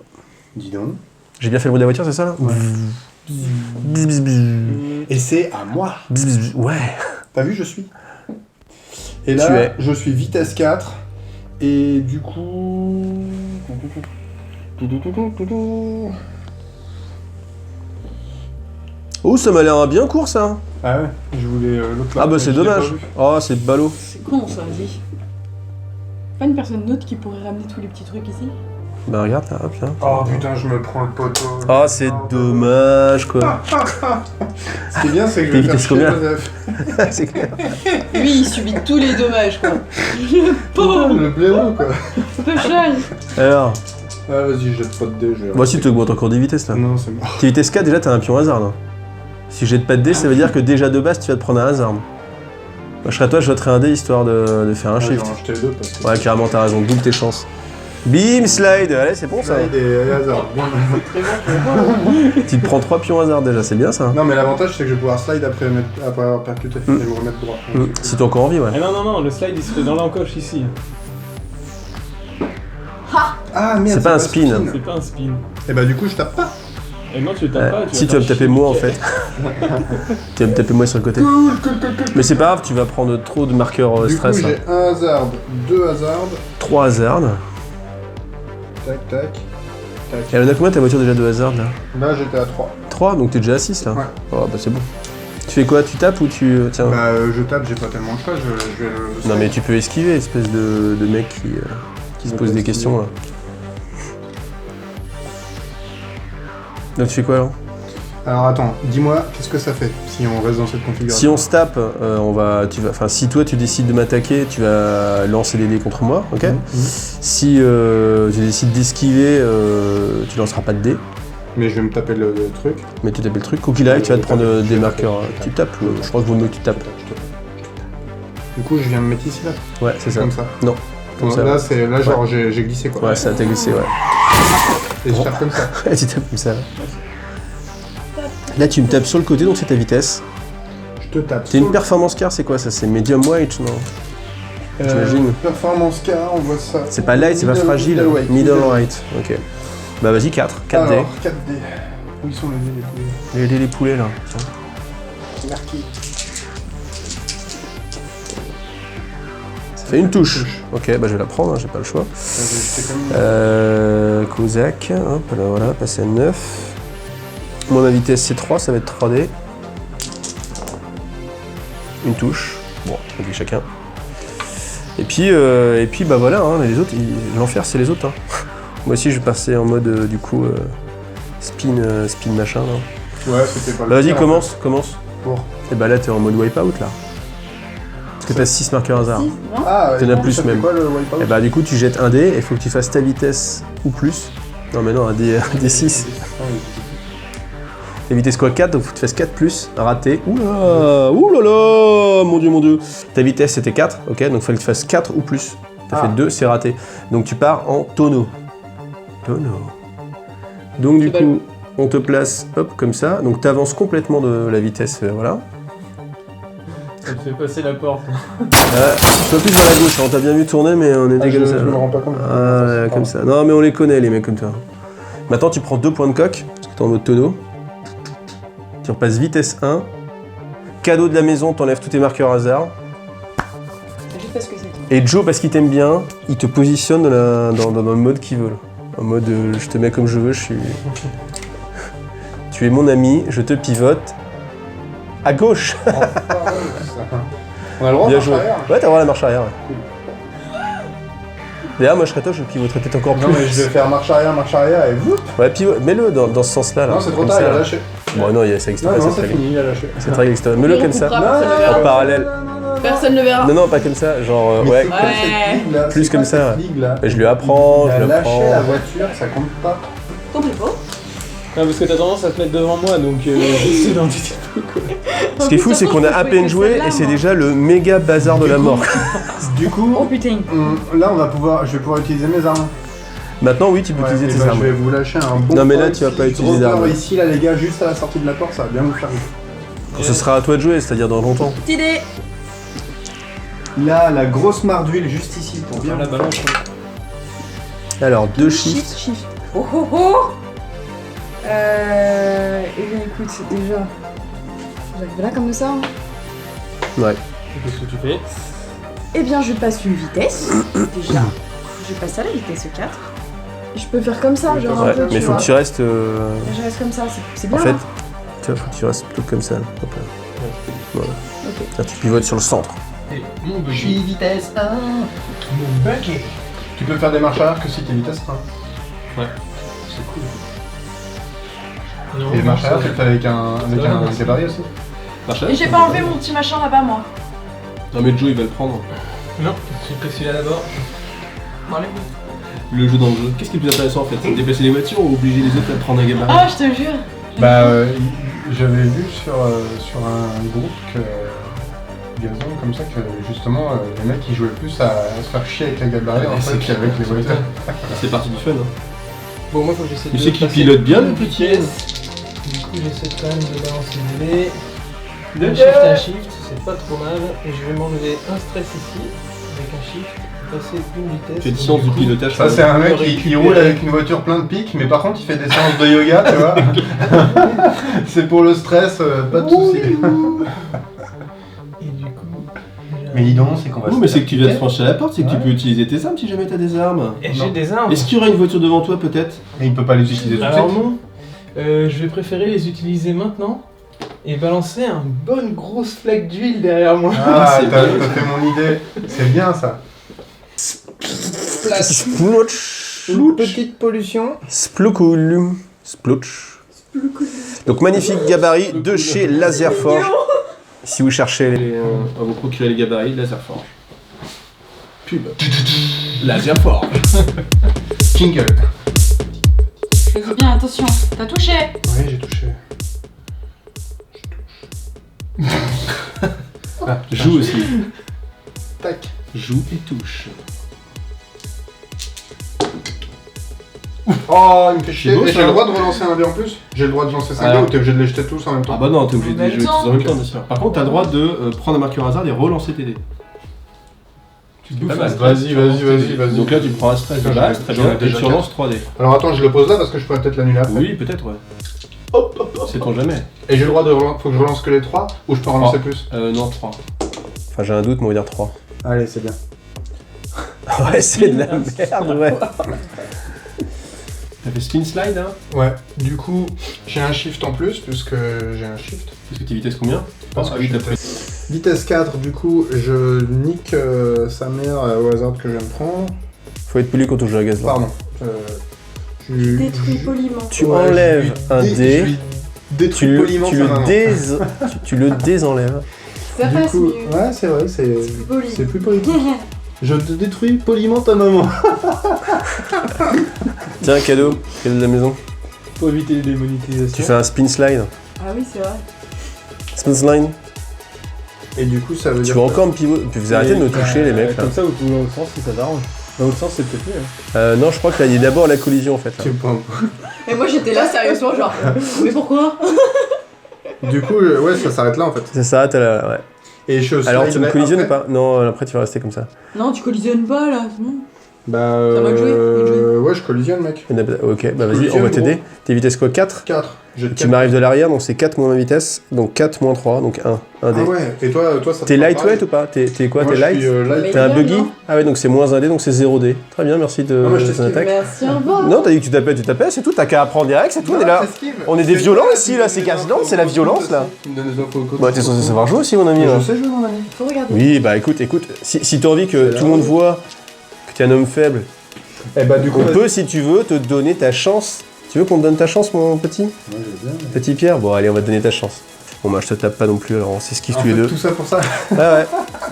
Dis donc. J'ai bien fait le bruit de la voiture, c'est ça là? Ouais. Bzz, bzz, bzz. Et c'est à moi. Bzz, bzz. Ouais. T'as vu, je suis. Et Tu là, es. je suis vitesse 4. Et du coup... Oh, ça m'a l'air bien court ça. Ah ouais, je voulais l'autre là. Ah bah c'est Je l'ai dommage. pas vu. Oh, c'est ballot. C'est con ça, vas-y. Pas une personne neutre qui pourrait ramener tous les petits trucs ici? Bah regarde là, hop là. Oh putain, je me prends le poteau. Oh, c'est dommage quoi. Ce qui est bien, c'est que je T'es vais faire vitesse chier combien Joseph. C'est clair. Lui, il subit tous les dommages, quoi. Le Putain, pauvre, le blaireau quoi. peu cher. Alors, Ah vas-y, jette pas de dés. je vais voici tu rester. augmentes encore des vitesses là. Non, c'est mort. T'es vitesse 4, déjà t'as un pion hasard là. Si je jette pas de dés, ça veut dire que déjà de base tu vas te prendre un hasard. Moi, je serais toi, je jetterais un dé histoire de faire un Ah, shift. j'en ai acheté deux parce que... Ouais, carrément, t'as raison, double tes chances. Bim, slide, allez, c'est bon ça. Slide et hasard. Tu te prends 3 pions hasard déjà, c'est bien ça. Non, mais l'avantage, c'est que je vais pouvoir slide après avoir percuté et me remettre droit. Si t'es encore en vie, ouais. Ah non, le slide il se fait dans l'encoche ici. Ah merde, C'est pas un spin. C'est pas un spin. Et bah du coup, je tape pas. Et non, tu le tapes pas. Si tu vas me taper moi en fait. Tu vas me taper moi sur le côté. Mais c'est pas grave, tu vas prendre trop de marqueurs Du coup, stress. j'ai un hasard, 2 hasards. 3 hasards. Tac, tac. Tac. Et elle en a combien ta voiture déjà de hasard là? Là, j'étais à 3. 3, donc t'es déjà à 6 là. Ouais. Oh bah c'est bon. Tu fais quoi? Tu tapes ou tu. Tiens. Bah, je tape, j'ai pas tellement de choix, je vais le... Non mais tu peux esquiver, espèce de mec qui se pose des questions là. Donc tu fais quoi là? Alors attends, dis-moi, qu'est-ce que ça fait si on reste dans cette configuration? Si on se tape, enfin si toi tu décides de m'attaquer, tu vas lancer des dés contre moi, ok? Si tu décides d'esquiver, tu lanceras pas de dés, Mais je vais me taper le truc. mais tu tapes le truc. Quoi qu'il arrive, tu vas te prendre des marqueurs. Tu tapes, je crois que vaut mieux que tu tapes. Du coup, je viens me mettre ici là, Ouais, c'est ça. comme ça. Non, comme ça. Là, c'est là, genre, j'ai glissé quoi. Ouais, ça t'a glissé, ouais. Et je tape comme ça. Tu tapes comme ça. Là, tu me tapes sur le côté, donc c'est ta vitesse. Je te tape. C'est une performance car, c'est quoi ça? C'est medium weight, non? j'imagine. Performance car, on voit ça. C'est pas light, c'est pas Middle- fragile. middle weight. Middle weight, ok. Bah vas-y, 4 dés. Alors, 4 dés. Où ils sont les dés les plus... Les poulets là. Tiens. Marqué. Ça fait une touche. Ok, bah je vais la prendre, hein, j'ai pas le choix. J'étais comme... Kozak, hop là voilà, passer à 9. Moi ma vitesse c'est 3, ça va être 3D. Une touche. Bon, on dit chacun. Et puis bah voilà, hein, les autres, l'enfer c'est les autres. Hein. Moi aussi je vais passer en mode du coup spin machin là. Ouais, c'était pas le Bah, vas-y, pire, commence. Pour. Et bah là t'es en mode wipeout là. Parce que t'as 6 marqueurs hasard. Si, non? Ah, ouais, T'en as non, plus ça fait même. quoi le wipeout? Et bah du coup tu jettes un dé, il faut que tu fasses ta vitesse ou plus. Non mais non, un dé 6. La vitesse quoi 4, donc faut que tu fasses 4 plus, raté. Oula, oulala, mon dieu. Ta vitesse c'était 4, ok, donc il fallait que tu fasses 4 ou plus. T'as fait 2, c'est raté. Donc tu pars en tonneau. Donc du C'est coup, on te place, hop, comme ça. Donc tu avances complètement de la vitesse, voilà. Ça te fait passer la porte. Un peu plus vers la gauche, on t'a bien vu tourner, mais on était Je comme ça. me rends pas compte. Ah, ouais, comme ça. Non, mais on les connaît, les mecs comme toi. Maintenant, tu prends 2 points de coque, parce que t'es en mode tonneau. Tu repasses vitesse 1. Cadeau de la maison, t'enlèves tous tes marqueurs hasard. Et Joe, parce qu'il t'aime bien, il te positionne dans le mode qu'il veut. Là. En mode je te mets comme je veux, je suis. Tu es mon ami, je te pivote. À gauche. On a le droit de Bien marcher joué. arrière. Ouais, t'as le droit à la marche arrière. Ouais. D'ailleurs, moi je serais toi, je pivoterais peut-être encore Non plus. mais je vais faire marche arrière et vous. Ouais, mets-le dans ce sens-là. Là, Non c'est trop comme tard, ça, il a là. lâché. Bon, non, ça existe Non, pas, non, cette c'est règle. fini, il a lâché. Cette règle existe pas. Mets-le comme ça. Personne ne verra. En parallèle. Personne ne verra. Non, non, pas comme ça. Genre, Mais ouais. c'est quoi cette ligue, là Plus C'est comme quoi ça, cette ligue, là Je lui apprends, Il je a le lâché prends. la voiture, ça compte pas. Comprenez pas. Non, parce que t'as tendance à te mettre devant moi, donc j'essaie d'anticiper. Ce qui est fou, c'est qu'on a à peine joué et c'est déjà le méga bazar de la mort. Du coup, Oh putain. là je vais pouvoir utiliser mes armes. Maintenant, oui, tu peux Ouais, utiliser et tes bah, armes. je vais vous lâcher un bon. Non, mais là, point tu vas ici, pas utiliser gros d'armes. cœur ici, là, les gars, juste à la sortie de la porte, ça va bien vous faire rire. Ce sera à toi de jouer, c'est-à-dire dans longtemps. Petite idée. Là, la grosse mare d'huile juste ici pour bien. La balance. Alors, 2 shifts. Shift. Oh oh oh. Eh bien écoute, déjà. J'arrive là comme ça. Ouais. Qu'est-ce que tu fais? Eh bien je passe une vitesse. Déjà. Je passe à la vitesse 4. Je peux faire comme ça, genre un Ouais, peu, mais faut vois. que tu restes. Je reste comme ça, c'est bien. En fait, hein. tu vois, faut que tu restes plutôt comme ça. Là. Hop là. Voilà. Ok. Là, tu pivotes sur le centre. Et mon buggy. vitesse 1. Mon buggy. Tu peux faire des marches arrière que si t'es vitesse 1. Ouais. C'est cool. Non, Et les marches ça- arrière, tu le fais avec un merci. gabarit aussi. Marche Et arrière, j'ai c'est pas bon. enlevé mon petit machin là-bas moi. Non mais Joe il va le prendre. Non, j'ai pris celui-là d'abord. Bon, allez. Le jeu dans le jeu. Qu'est-ce qui est le plus intéressant en fait? C'est de déplacer les voitures ou obliger les autres à prendre un gabarit? Ah, je te jure. Bah, j'avais vu sur un groupe que Gazon comme ça que justement les mecs ils jouaient plus à se faire chier avec les gabarits en Ouais, fait c'est clair. qu'avec les voitures. C'est parti du fun. Hein. Bon, moi, faut que j'essaie de. Tu sais qu'il passer pilote bien, une le petit. pièce. Du coup, j'essaie quand même de balancer le dé. De Un shift, c'est pas trop mal. Et je vais m'enlever un stress ici, avec un shift, passer une vitesse. Tu as une Donc, science du coup, pilotage. Ça c'est un mec qui récupérer. roule avec une voiture plein de pics mais par contre il fait des séances de yoga tu vois. C'est pour le stress, pas de soucis. Et du coup. Mais dis donc c'est qu'on va Non se mais c'est que tu viens de faire franchir la porte, c'est que tu Ouais. peux utiliser tes armes si jamais t'as des armes. Et Non. j'ai des armes. Est-ce qu'il y aura une voiture devant toi peut-être? Mais il peut pas les utiliser tout de Alors suite. non, je vais préférer les utiliser maintenant et balancer une bonne grosse flaque d'huile derrière moi. Ah, C'est t'as bien. fait mon idée. C'est bien ça. Splouch. Une petite pollution. Sploucoulum. Splouch. Donc, magnifique gabarit de chez Laserforge. Si vous cherchez les. On va vous procurer les gabarits de Laserforge. Pub. Laserforge. Jingle. Je dis bien, attention, t'as touché. Oui j'ai touché. Ah, Joue aussi. Tac. Joue et touche. Oh, il me fait C'est chier. beau, Et ça. j'ai le droit de relancer un dé en plus? J'ai le droit de lancer 5 dés Alors. ou t'es obligé de les jeter tous en même Ah temps? bah non, t'es obligé de En les même jouer tous temps. en même temps bien sûr. Par contre t'as le droit de prendre un marqueur hasard et relancer tes dés. Tu te bouffes mal. un stress, Vas-y, tu relances vas-y, tes dés. vas-y. Donc là tu prends un stress de Putain, base, j'en ai- très j'en bien, ai et déjà tu relances 3 dés. Alors attends, je le pose là parce que je pourrais peut-être l'annuler après. Oui, peut-être ouais. C'est ton jamais. Et j'ai le droit de relancer. Faut que je relance que les 3 ou je peux relancer plus? Non, 3. Enfin, j'ai un doute, mais on va dire 3. Allez, c'est bien. Ouais, c'est de la merde, ouais. T'as fait spin slide hein? Ouais, du coup, j'ai un shift en plus puisque j'ai un shift. Parce que t'es vitesse combien? Parce que oui, je t'as suis pris. Vitesse 4, du coup, je nique sa mère au hasard que je viens de prendre. Faut être poli quand on joue à gaz. là. Pardon. Je Détruis poliment. Tu enlèves un dé, Détruis tu, poliment tu sa le maman. tu le désenlèves. Ça Du passe coup, mieux. ouais, c'est vrai, c'est Poli. c'est plus politique. Je te détruis poliment ta maman. Tiens, cadeau de la maison. Pour éviter les démonétisations. Tu fais un spin slide. Ah oui, c'est vrai. Spin slide. Et du coup, ça veut Tu dire. vas encore me pivoter. Vous arrêtez de me toucher, les mecs. Là. Comme ça, vous pouvez dans l'autre sens si ça t'arrange. Dans l'autre sens, c'est peut-être mieux. Hein. Non, je crois que là, il y a d'abord la collision en fait. Là. Tu prends. Et moi j'étais là sérieusement genre mais pourquoi? Du coup, ouais, ça s'arrête là en fait. Ça s'arrête là, ouais. Et je Alors, tu me sliderai collisionnes ou après. pas? Non, après, tu vas rester comme ça. Non tu collisionnes pas là, c'est bon. Bah, C'est à moi de jouer, ouais, je collisionne, mec. Ok, bah vas-y, Collision, on va t'aider. gros. T'es vitesse quoi, 4? 4. Tu m'arrives de l'arrière, donc c'est 4 moins ma vitesse, donc 4 moins 3, donc 1. 1 dé. Ah ouais, et toi ça te T'es prend lightweight pareil. ou pas? T'es quoi? Moi, T'es je light? suis, light. T'es un Mais buggy? non. Ah ouais, donc c'est moins 1 dé, donc c'est 0 dé. Très bien, merci de Non, mais je ton t'esquive. attaque. Merci, au revoir. Non, t'as dit que tu tapais, c'est tout, t'as qu'à apprendre direct, c'est tout, on est là. On est des violents ici, là, c'est Gazland, c'est la violence, là. Tu me donnes des infos au coach. Bah t'es censé savoir jouer aussi, mon ami. Mais là. je sais jouer, mon ami. Faut regarder. Oui, bah écoute, si t'as envie que tout le monde voit que t'es un homme faible, Eh bah, du coup, on peut, si tu veux, te donner ta chance. Tu veux qu'on te donne ta chance, mon petit? Moi, je veux bien. Petit Pierre? Bon, allez, on va te donner ta chance. Bon, bah je te tape pas non plus, alors on s'esquive En tous les fait, deux. tout ça pour ça. Ouais, ouais.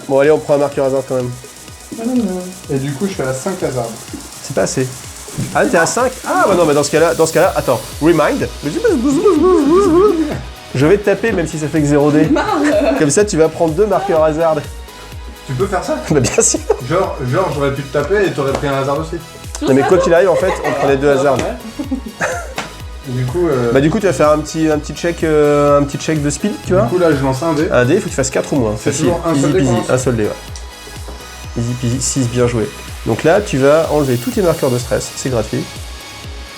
Bon, allez, on prend un marqueur hasard quand même. Et du coup, je fais à 5 hasards. C'est pas assez. Ah, t'es à 5? Ah, bah non, mais dans ce cas-là, attends, remind. Je vais te taper même si ça fait que 0 dé. Comme ça, tu vas prendre 2 marqueurs hasard. Tu peux faire ça? Bah bien sûr. Genre, j'aurais pu te taper et t'aurais pris un hasard aussi. Non, mais quoi qu'il arrive, en fait, on prenait 2 hasards. Et du coup, Bah du coup, tu vas faire un petit check de speed, tu vois. du coup, là, je lance un dé. Un dé, il faut que tu fasses 4 ou moins. C'est Facile. toujours un Easy seul dé peasy, qu'on lance. un seul dé, ouais. Easy peasy, 6, bien joué. Donc là, tu vas enlever tous tes marqueurs de stress, c'est gratuit.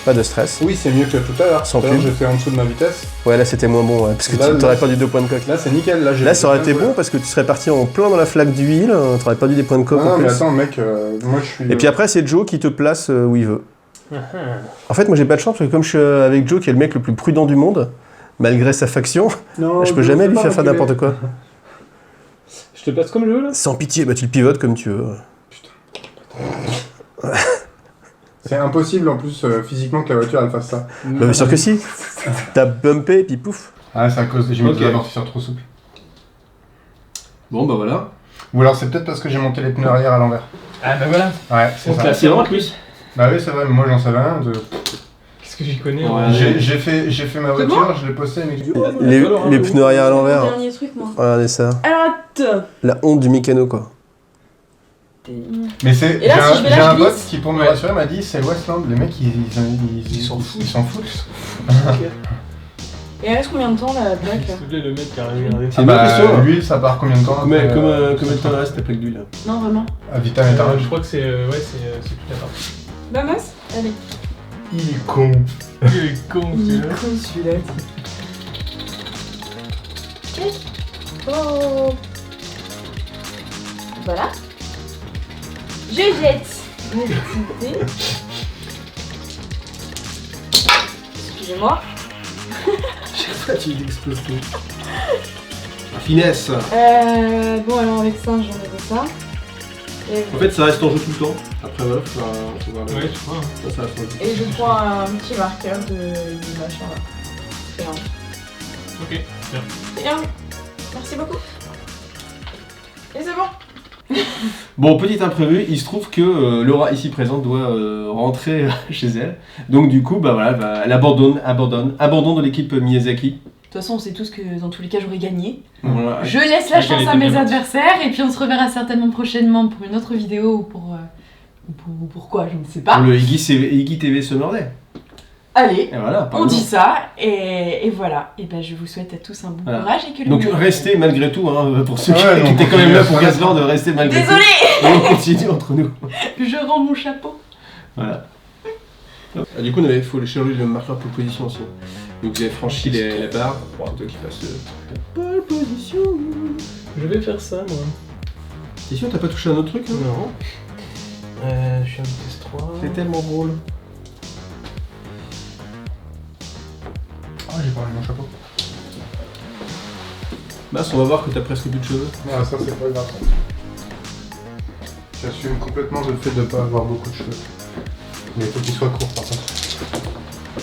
Pas de stress. Oui, c'est mieux que tout à l'heure. Sans Tout à l'heure, pub. j'ai fait en dessous de ma vitesse. Ouais, là c'était moins bon, ouais, parce que Là, tu t'aurais là, perdu 2 points de coque. Là, c'est nickel. Là, ça aurait été bon parce que tu serais parti en plein dans la flaque d'huile, t'aurais perdu des points de coque Non, en mais plus. attends, mec, moi, je suis. Et puis après, c'est Joe qui te place où il veut. En fait, moi j'ai pas de chance parce que comme je suis avec Joe, qui est le mec le plus prudent du monde, malgré sa faction, Non, je peux je jamais veux lui pas faire reculer. n'importe quoi. Je te place comme je veux là. Sans pitié, bah tu le pivotes comme tu veux. C'est impossible en plus physiquement que la voiture elle fasse ça. Bah bien sûr que si. T'as bumpé, puis pouf. Ah, c'est à cause de j'ai mis Ok. des amortisseurs trop souples. Bon, bah voilà. Ou alors c'est peut-être parce que j'ai monté les pneus arrière à l'envers. Ah bah voilà. Ouais, c'est Donc ça. là, C'est vrai en plus. Bah oui, c'est vrai, mais moi j'en savais rien. Qu'est-ce que j'y connais Ouais. hein. J'ai fait ma voiture, je l'ai posté, mais Les pneus arrière à l'envers. Dernier truc, moi. Regardez ça. Alors, attends. La honte du mécano, quoi. Mais c'est. Et là, J'ai si je vais j'ai là, un je pote glisse. qui, pour me rassurer, m'a dit c'est Westland. Les mecs, ils s'en foutent. Et elle reste combien de temps la blague là? S'il te plaît, le mec qui a regardé. C'est une bonne question, là. L'huile, ça part combien de temps Combien après, de temps il reste après que d'huile là? Non, vraiment. À Vita Métarage. Je crois que c'est c'est toute la partie. Vamos? Allez. Il est con. Il est con, Il est celui-là. con celui-là. Check. Oh. Voilà. Je jette mes petits dés. Excusez-moi. Tu exploses tout. La finesse. Bon alors avec ça, j'enlève ça. Et, En fait, ça reste en jeu tout le temps. Après, voilà, faut voir le. Ouais, je crois. hein. Ça reste en jeu. et je prends un petit marqueur du machin là. C'est un. Ok, bien. C'est un. Merci beaucoup. Et c'est bon. Bon, petit imprévu, il se trouve que Laura, ici présente, doit rentrer chez elle. Donc, du coup, bah voilà, bah, elle abandon de l'équipe Miyazaki. De toute façon, on sait tous que dans tous les cas, j'aurais gagné. Voilà. Je laisse la Ouais, chance qu'elle à était mes bien. adversaires et puis on se reverra certainement prochainement pour une autre vidéo ou pour quoi, je ne sais pas. Pour le Iggy TV Summer Day. Allez, Et voilà, on dit ça et voilà. Et ben je vous souhaite à tous un bon Voilà. courage et que le Donc, meilleur- restez malgré tout, hein, pour ceux Ouais, qui donc, étaient quand même là on pour continue à Gazland, de rester malgré Désolée, tout. Et on continue entre nous. je rends mon chapeau. Voilà. Ah, du coup, il faut changer le marqueur pour position aussi. Donc vous avez franchi la barre. C'est toi qui passes pole position. Je vais faire ça, moi. T'es sûr, t'as pas touché un autre truc là Non. Je suis en vitesse 3. C'est tellement drôle. Ah, j'ai pas enlevé mon chapeau. Bah, on va voir que t'as presque plus de cheveux. Non, ça c'est pas grave. J'assume complètement le fait de pas avoir beaucoup de cheveux. Mais il faut qu'ils soient courts par contre.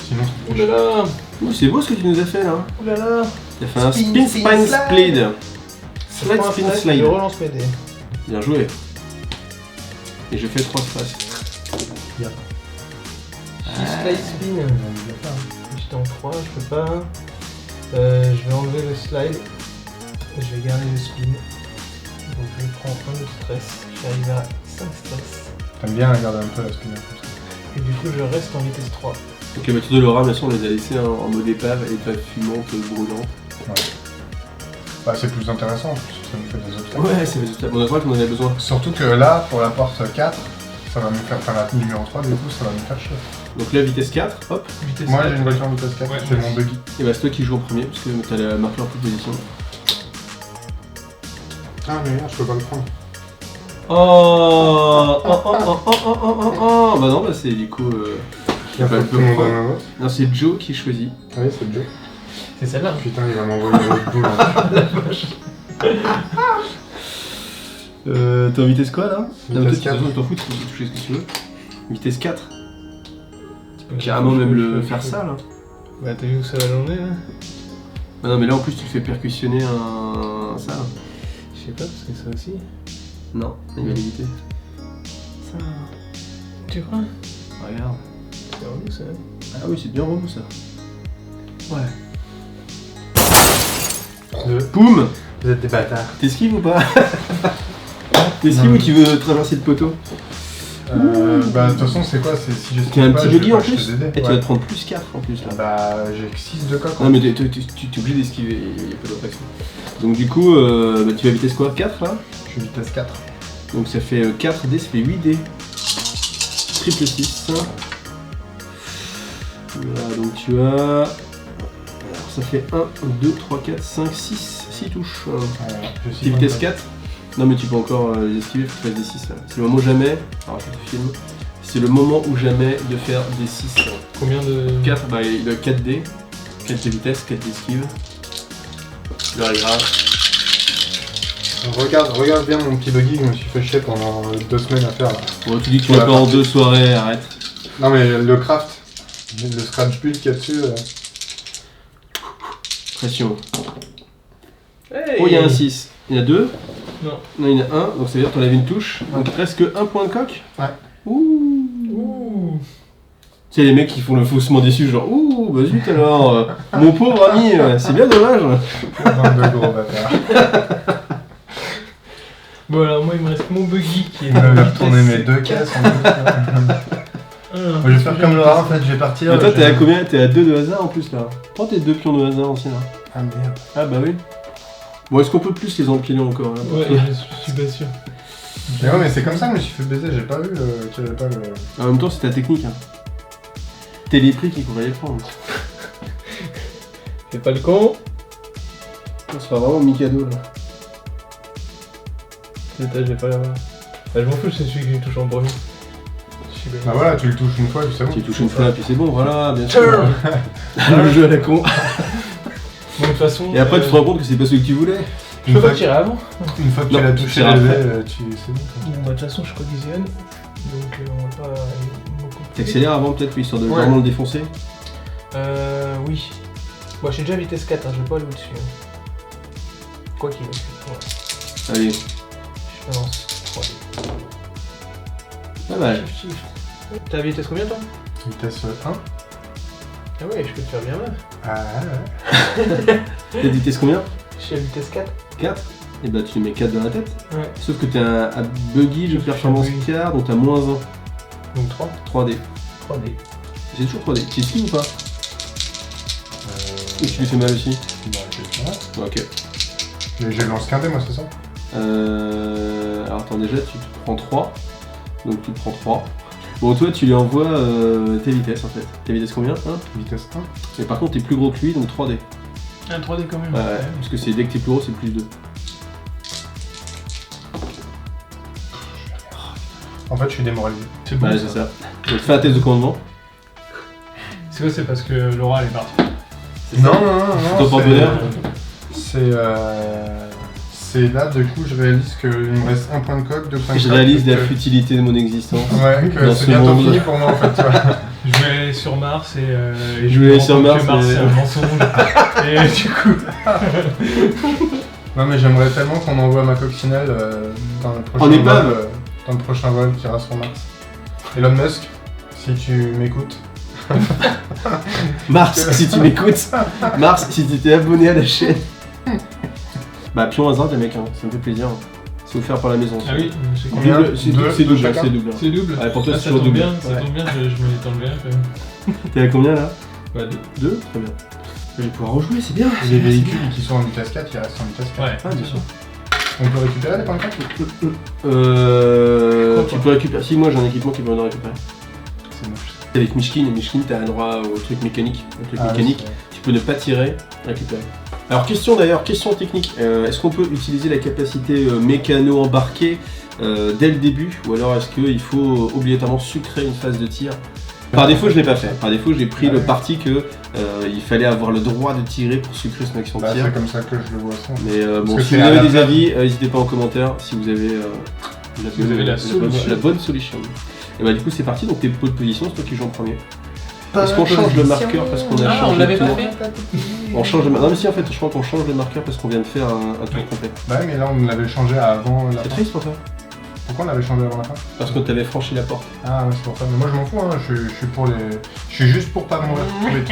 Sinon, Ouh là là. Ouh, c'est beau ce que tu nous as fait là. Ouh là là. T'as fait un Spin, spin, spin, spine, slide. split. Je Slide, prends un spin, stress, slide. Je relance mes dés. Bien joué. Et je fais 3 strass. Slide spin. J'étais en 3, je peux pas. Je vais enlever le slide. Je vais garder le spin. Donc je prends un autre stress. J'arrive à 5 stress. t'aimes bien regarder un peu la spinner comme ça. Et du coup je reste en vitesse 3. Donc la voiture de Laura, bien sûr, on les a laissés en mode épave, épave fumante, brûlante. Bah, c'est plus intéressant en plus, ça nous fait des obstacles. Ouais, c'est fait. On a vrai qu'on en avait besoin. Surtout que là, pour la porte 4, Ça va me faire, enfin la numéro 3 du coup, ça va me faire chier. Donc là, vitesse 4, hop. Vitesse Moi 4. j'ai une voiture en vitesse 4, Ouais, c'est moi mon buggy. Et bah c'est toi qui joues en premier, parce que t'as la marqueur en position. Ah mais merde, je peux pas le prendre. Oh bah non, bah c'est du coup... Il y a pas pas le tout le monde peu. dans ma vote. Non, c'est Joe qui choisit. Ah oui, c'est le jeu. C'est celle-là. Putain, il va m'envoyer l'autre boule. T'es en vitesse quoi là? Vitesse Non, mais toi, 4. tu t'en fous, tu peux toucher ce que tu veux. Vitesse 4. Tu peux Carrément même le faire ça là. Bah t'as vu où ça va l'emmener là? Ah non mais là en plus tu le fais percussionner un... ça là. Je sais pas, parce que ça aussi. Non, il va l'éviter. Ça. Tu crois? Regarde. C'est relou ça. Ah oui c'est bien relou ça. Ouais. Poum. Vous êtes des bâtards. T'esquives ou pas? T'esquives ou tu veux traverser le poteau? Bah de toute façon c'est quoi? C'est si j'esquive T'as un pas, petit je vais buggy pas en acheter plus? des dés. Et tu Ouais. vas te prendre plus 4 en plus là. Bah j'ai que 6 de coque. Non mais t'es obligé d'esquiver, il n'y a pas d'autre action. Donc du coup, bah, tu vas à vitesse quoi? 4 là? Je suis vitesse 4. Donc ça fait 4 dés, ça fait 8 dés. Triple 6. Voilà, donc tu as... Alors ça fait 1, 2, 3, 4, 5, 6 touches. Je T'es vitesse 4? Non mais tu peux encore les esquiver, faut que tu fasses des 6 là. C'est le moment jamais... Alors je te filme. C'est le moment ou jamais de faire des 6. Combien de. 4, bah il a 4 dés. 4 de vitesse, 4 d'esquive. Tu arriveras. Regarde bien mon petit buggy que je me suis fait chier pendant 2 semaines à faire là. Bon tu dis que tu Ouais, vas pas en parti. 2 soirées, arrête. Non mais le craft, le scratch build qu'il y a dessus. Pression. Hey. Oh il y a un 6. Il y en a 2. Non. Non il y en a un, donc ça veut dire que t'enlèves une touche. Donc presque un point de coque. Ouais. Ouh. Ouh. Tu sais les mecs qui font le faussement déçu genre ouh bah zut alors mon pauvre ami c'est bien dommage. Bande de gros bâtards. Bon alors moi il me reste mon buggy qui est. Il m'avait retourné mes 2 caisses en plus. Alors, Je vais faire comme Laura en fait, je vais partir. Et toi je- t'es à combien? T'es à 2 de hasard en plus là. Prends tes 2 pions de hasard aussi là. Ah merde. Ah bah oui. Bon est-ce qu'on peut plus les empiler encore là? Ouais, je suis pas sûr. Mais ouais mais c'est comme ça que je me suis fait baiser, j'ai pas vu qu'il y avait pas le... En même temps c'est ta technique hein. T'es les prix qu'il faudrait les prendre. Fais pas le con. Ça sera vraiment Mikado là. Je vais pas l'avoir. Ah, je m'en fous, c'est celui que j'ai touché en premier. Je suis Bah bien. voilà, tu le touches une fois et puis c'est bon. Tu touches une fois et puis c'est bon voilà bien sûr. Le jeu à la con. Bon, de toute façon. Et après tu te rends compte que c'est pas celui que tu voulais. Je peux pas tirer avant. Une fois que Non, tu l'as tu touché tires les après. dés, c'est bon. Bon, bah, de toute façon, je conditionne. Donc, on va pas aller beaucoup. plus vite. T'accélères avant peut-être histoire de Ouais. vraiment le défoncer. Oui. Moi, je suis déjà à vitesse 4, hein, je vais pas aller au-dessus. Hein. Quoi qu'il ouais. Allez, Je balance 3. pas mal. Shift. T'as à vitesse combien toi? Vitesse 1. Ah ouais, je peux te faire bien mal. Ah ouais. T'as vitesse combien? Je suis à vitesse 4. 4. Et bah tu mets 4 dans la tête. Ouais. Sauf que t'as un buggy de performance buggy. 4, donc t'as moins 1. Donc 3. 3D. 3D. C'est toujours 3D. Tu esquives ou pas? Ou tu lui fais mal aussi? Bah c'est ça. Ok. Mais je lance qu'un dé moi, c'est ça? Alors attends, déjà tu te prends 3. Donc tu te prends 3. Bon, toi tu lui envoies tes vitesses en fait. Tes vitesses combien? 1. Vitesse 1. Mais par contre t'es plus gros que lui, donc 3D. Un 3D quand même. Ouais, parce que c'est dès que t'es plus gros, c'est plus 2. En fait je suis démoralisé. C'est bon. Ouais, c'est ça. Donc fais un test de commandement. C'est quoi? C'est parce que Laura elle est partie. Non, non, non, non. Ton porte-bonheur. C'est là, du coup, je réalise qu'il me reste un point de coque, 2 points de Je coque. réalise la que- futilité de mon existence. Ouais, que dans c'est ce bientôt monde. fini pour moi en fait, tu vois. Je vais aller sur Mars et Je vais aller sur me rends Mars, compte que et- c'est un mensonge. Et du coup. Non mais j'aimerais tellement qu'on envoie ma coccinelle dans le prochain En épave. vol, dans le prochain vol qui ira sur Mars. Elon Musk, si tu m'écoutes. Mars, si tu m'écoutes. Mars, si tu t'es abonné à la chaîne. Bah, pion hasard, les mecs, hein. Ça me fait plaisir. C'est offert par la maison. Ah oui, c'est Combien Double, c'est Deux, c'est deux double, chacun c'est double. C'est double. Ouais, pour toi, Ah, c'est ça toujours tombe double. bien, ça tombe bien, je me t'enlever un peu. T'es à combien là? Bah 2. 2? Très bien. Je vais pouvoir rejouer, c'est bien. Les véhicules qui sont en vitesse 4, ils restent en vitesse 4. Ouais. Ah, bien sûr. On peut récupérer les points de carte Tu peux récupérer. Si, moi j'ai un équipement qui peut en récupérer. C'est moche. Avec Mishkin, et Mishkin, t'as un droit au truc mécanique. Au truc mécanique, tu peux ne pas tirer, récupérer. Alors, question technique. Est-ce qu'on peut utiliser la capacité mécano embarquée dès le début, ou alors est-ce qu'il faut obligatoirement sucrer une phase de tir? Par défaut, je l'ai pas fait. Par défaut, j'ai pris le parti que il fallait avoir le droit de tirer pour sucrer son action de tir. C'est comme ça que je le vois ça. Mais bon, si vous avez des avis, n'hésitez pas en commentaire si vous avez la bonne solution. Et bah du coup c'est parti, donc tes pots de position, c'est toi qui joues en premier. Est-ce qu'on change le marqueur parce qu'on a changé on l'avait de tour? pas fait. On change le marqueur. Non mais si en fait je crois qu'on change le marqueur parce qu'on vient de faire un tour complet. Bah mais là on l'avait changé avant la C'est fin. triste pour toi? Pourquoi on l'avait changé avant la fin? Parce que t'avais franchi la porte. Ah ouais c'est pour ça, mais moi je m'en fous hein, je suis pour les... Je suis juste pour pas mourir trop vite.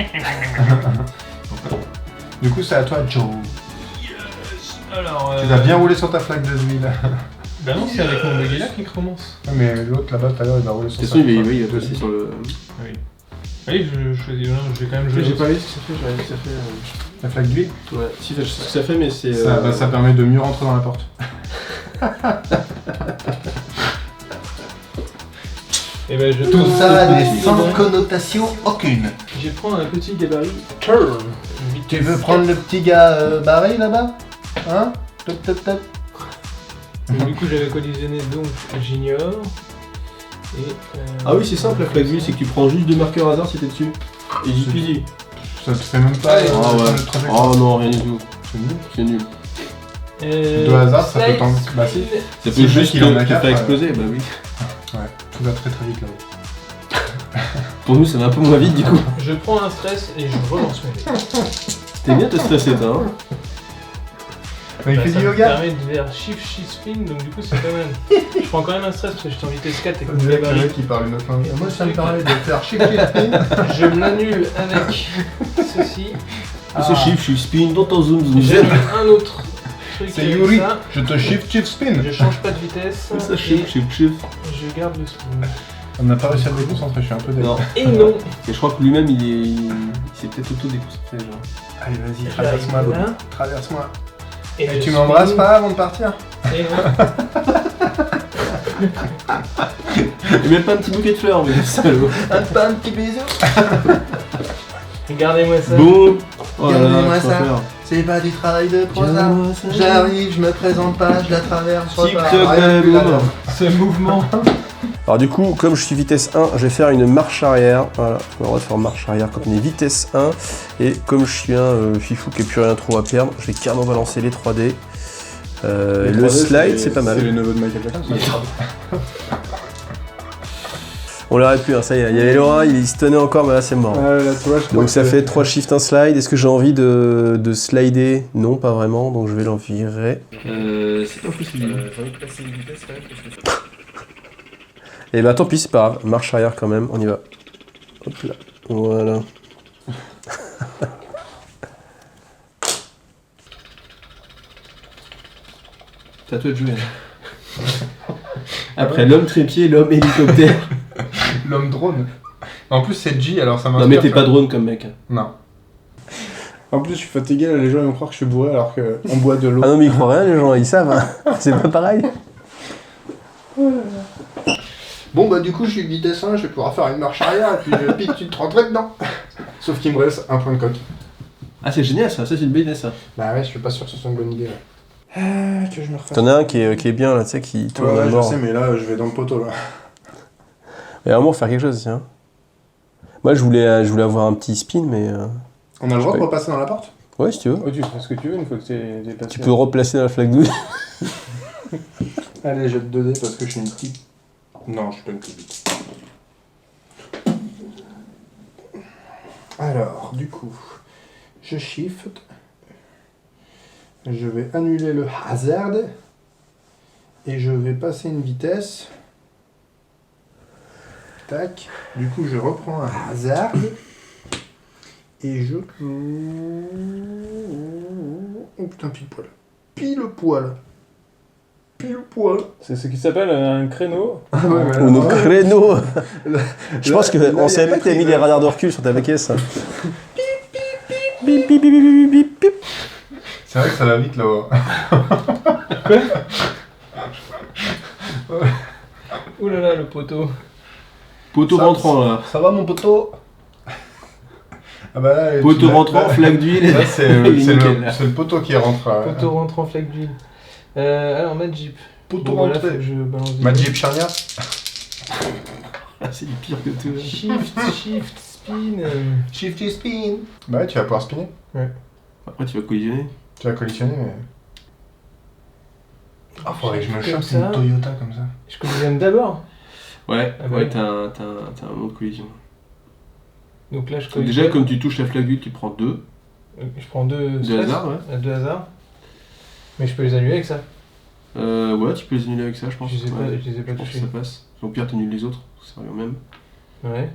Du coup c'est à toi Joe. Alors, Tu t'as bien roulé sur ta flaque de huile. Bah non, c'est avec mon buggy là qui commence. Ouais, mais l'autre là-bas tout à l'heure il va rouler sur C'est sa sûr, flaque. il va passer sur le... Oui, je vais quand même jouer. J'ai pas vu ce que ça fait, j'aurais vu que ça fait... La flaque d'huile Ouais, si je sais ce que ça fait mais c'est... ça permet de mieux rentrer dans la porte. Et ben je Tout ça n'est sans connotation aucune. Je vais prendre un petit gabarit turn. Tu veux prendre le petit gars barré là-bas? Hein? Top top top. Du coup j'avais collisionné donc j'ignore. Et Ah oui c'est simple la flaque d'huile, c'est que tu prends juste 2 marqueurs hasard si t'es dessus. Et j'y puis. Ça te fait même pas Ah ouais. le trajectoire. Oh non, rien du tout. C'est nul. C'est nul. De hasard, ça peut t'en... Bah si. Ça Si peut le juste mec, il en a te quatre, faire exploser, bah oui. Ouais, tout va très très vite là-haut. Pour nous ça va un peu moins vite du coup. Je prends un stress et je relance mes dés. T'es bien de stresser toi hein. Mais il Bah, fait ça du me yoga. permet de faire shift spin donc du coup c'est pas mal. Je prends quand même un stress parce que j'étais en vitesse 4 et que On mon dirait que le gabarit. mec qui parle une autre langue. Moi ça me permet de faire chic spin. Je l'annule avec ceci. Ce shift spin dans ton zoom zoom. J'annule un autre truc C'est avec Yuri, ça. je te shift spin. Je change pas de vitesse. Ça et shift. je garde le spin. On n'a pas réussi à le déconcentrer, je suis un peu Non. déçu. Et non. Et je crois que lui-même il s'est peut-être auto-déconcentré genre. Allez vas-y, J'arrive traverse-moi là. Bobo. Traverse-moi. Et Et je tu spin. m'embrasses pas avant de partir? Et non. Et même pas un petit bouquet de fleurs mais salaud. Un petit bisou. Regardez-moi ça. Bon. Oh là là, Regardez-moi je peux ça. faire. C'est pas du travail de prosa. Regardez-moi ça. J'arrive, je me présente pas, je la traverse, je repars. Tic-toc, Rien vu, là, boum. là. Ce mouvement. Alors du coup, comme je suis vitesse 1, je vais faire une marche arrière. Voilà, on a le droit de faire marche arrière quand on est vitesse 1. Et comme je suis un fifou qui n'a plus rien trop à perdre, je vais carrément balancer les 3D. Le slide, c'est pas mal. C'est les neveux de Michael Jackson. On l'aurait pu, hein, ça y est. Il y avait Laura, il se tenait encore, mais là c'est mort. Là, tu vois, je crois Donc que ça c'est- fait 3 shift, 1 slide. Est-ce que j'ai envie de slider? Non, pas vraiment, donc je vais l'envirer. C'est pas possible. Et bah tant pis, c'est pas grave. Marche arrière quand même, on y va. Hop là. Voilà. C'est à toi de jouer. Après l'homme trépied, l'homme hélicoptère. L'homme drone. En plus, c'est G, alors ça m'inspire. Non mais t'es ça. pas drone comme mec. Non. En plus, je suis fatigué, là, les gens ils vont croire que je suis bourré alors qu'on boit de l'eau. Ah non mais ils croient rien les gens, ils savent. Hein. C'est pas pareil. Bon bah du coup je suis vitesse 1, je vais pouvoir faire une marche arrière et puis je pique, tu te rentrais dedans. Sauf qu'il me reste un point de coque. Ah c'est génial ça, c'est une bonne idée ça. Bah ouais, je suis pas sûr que ce soit une bonne idée. Là. Que je me refasse. T'en as un qui est bien là, tu sais, qui tourne à Ouais, je mort. sais, mais là, je vais dans le poteau là. Mais vraiment faire quelque chose, tiens. Moi je voulais avoir un petit spin, mais... On a le droit de repasser dans la porte? Ouais, si tu veux. Oh, tu fais ce que tu veux une fois que t'es passé. Tu peux replacer dans la flaque douce. Allez, jette 2 dés parce que je suis une petite. Non, je suis pas une petite bite. Alors, du coup, je shift. Je vais annuler le hazard. Et je vais passer une vitesse. Tac. Du coup, je reprends un hazard. Et je... Oh putain, pile poil. Pile poil. Pile poil. C'est ce qui s'appelle un créneau. Ou nos créneaux. Je pense là, il y qu'on savait a pas les que t'avais mis prix, les là. radars de recul sur ta caisse. Bip, bip, bip, bip, bip, bip, bip. C'est vrai que ça va vite là-haut. Ouh là là, le poteau. Poteau rentrant là. Ça va mon poteau? Ah bah là, Poteau rentrant, flaque d'huile. Là, c'est le poteau qui rentre. Poteau rentrant, flaque d'huile. Alors, ma Jeep. Poteau Bon, bah là, rentré. faut que je balance des Ma dés. Jeep Charnia. Ah, c'est du pire que tout. Shift, spin. Shifty spin. Bah ouais, tu vas pouvoir spinner. Après, tu vas collisionner. Tu vas collisionner, mais. Ah, faudrait que je me Comme chope ça. une Toyota comme ça. Je collisionne d'abord. Ouais, Ah bah ouais, oui. t'as un moment de collision. Donc là, je Donc collisionne. déjà, comme tu touches la flaque d'huile, tu prends 2. Je prends deux De stress. hasard, ouais. Deux hasards. Mais je peux les annuler avec ça. Ouais, tu peux les annuler avec ça, je pense. Je les ai pas, Ouais, je les ai pas je pense que touchés. ça passe. Au pire, t'annules les autres, ça revient au même. Ouais.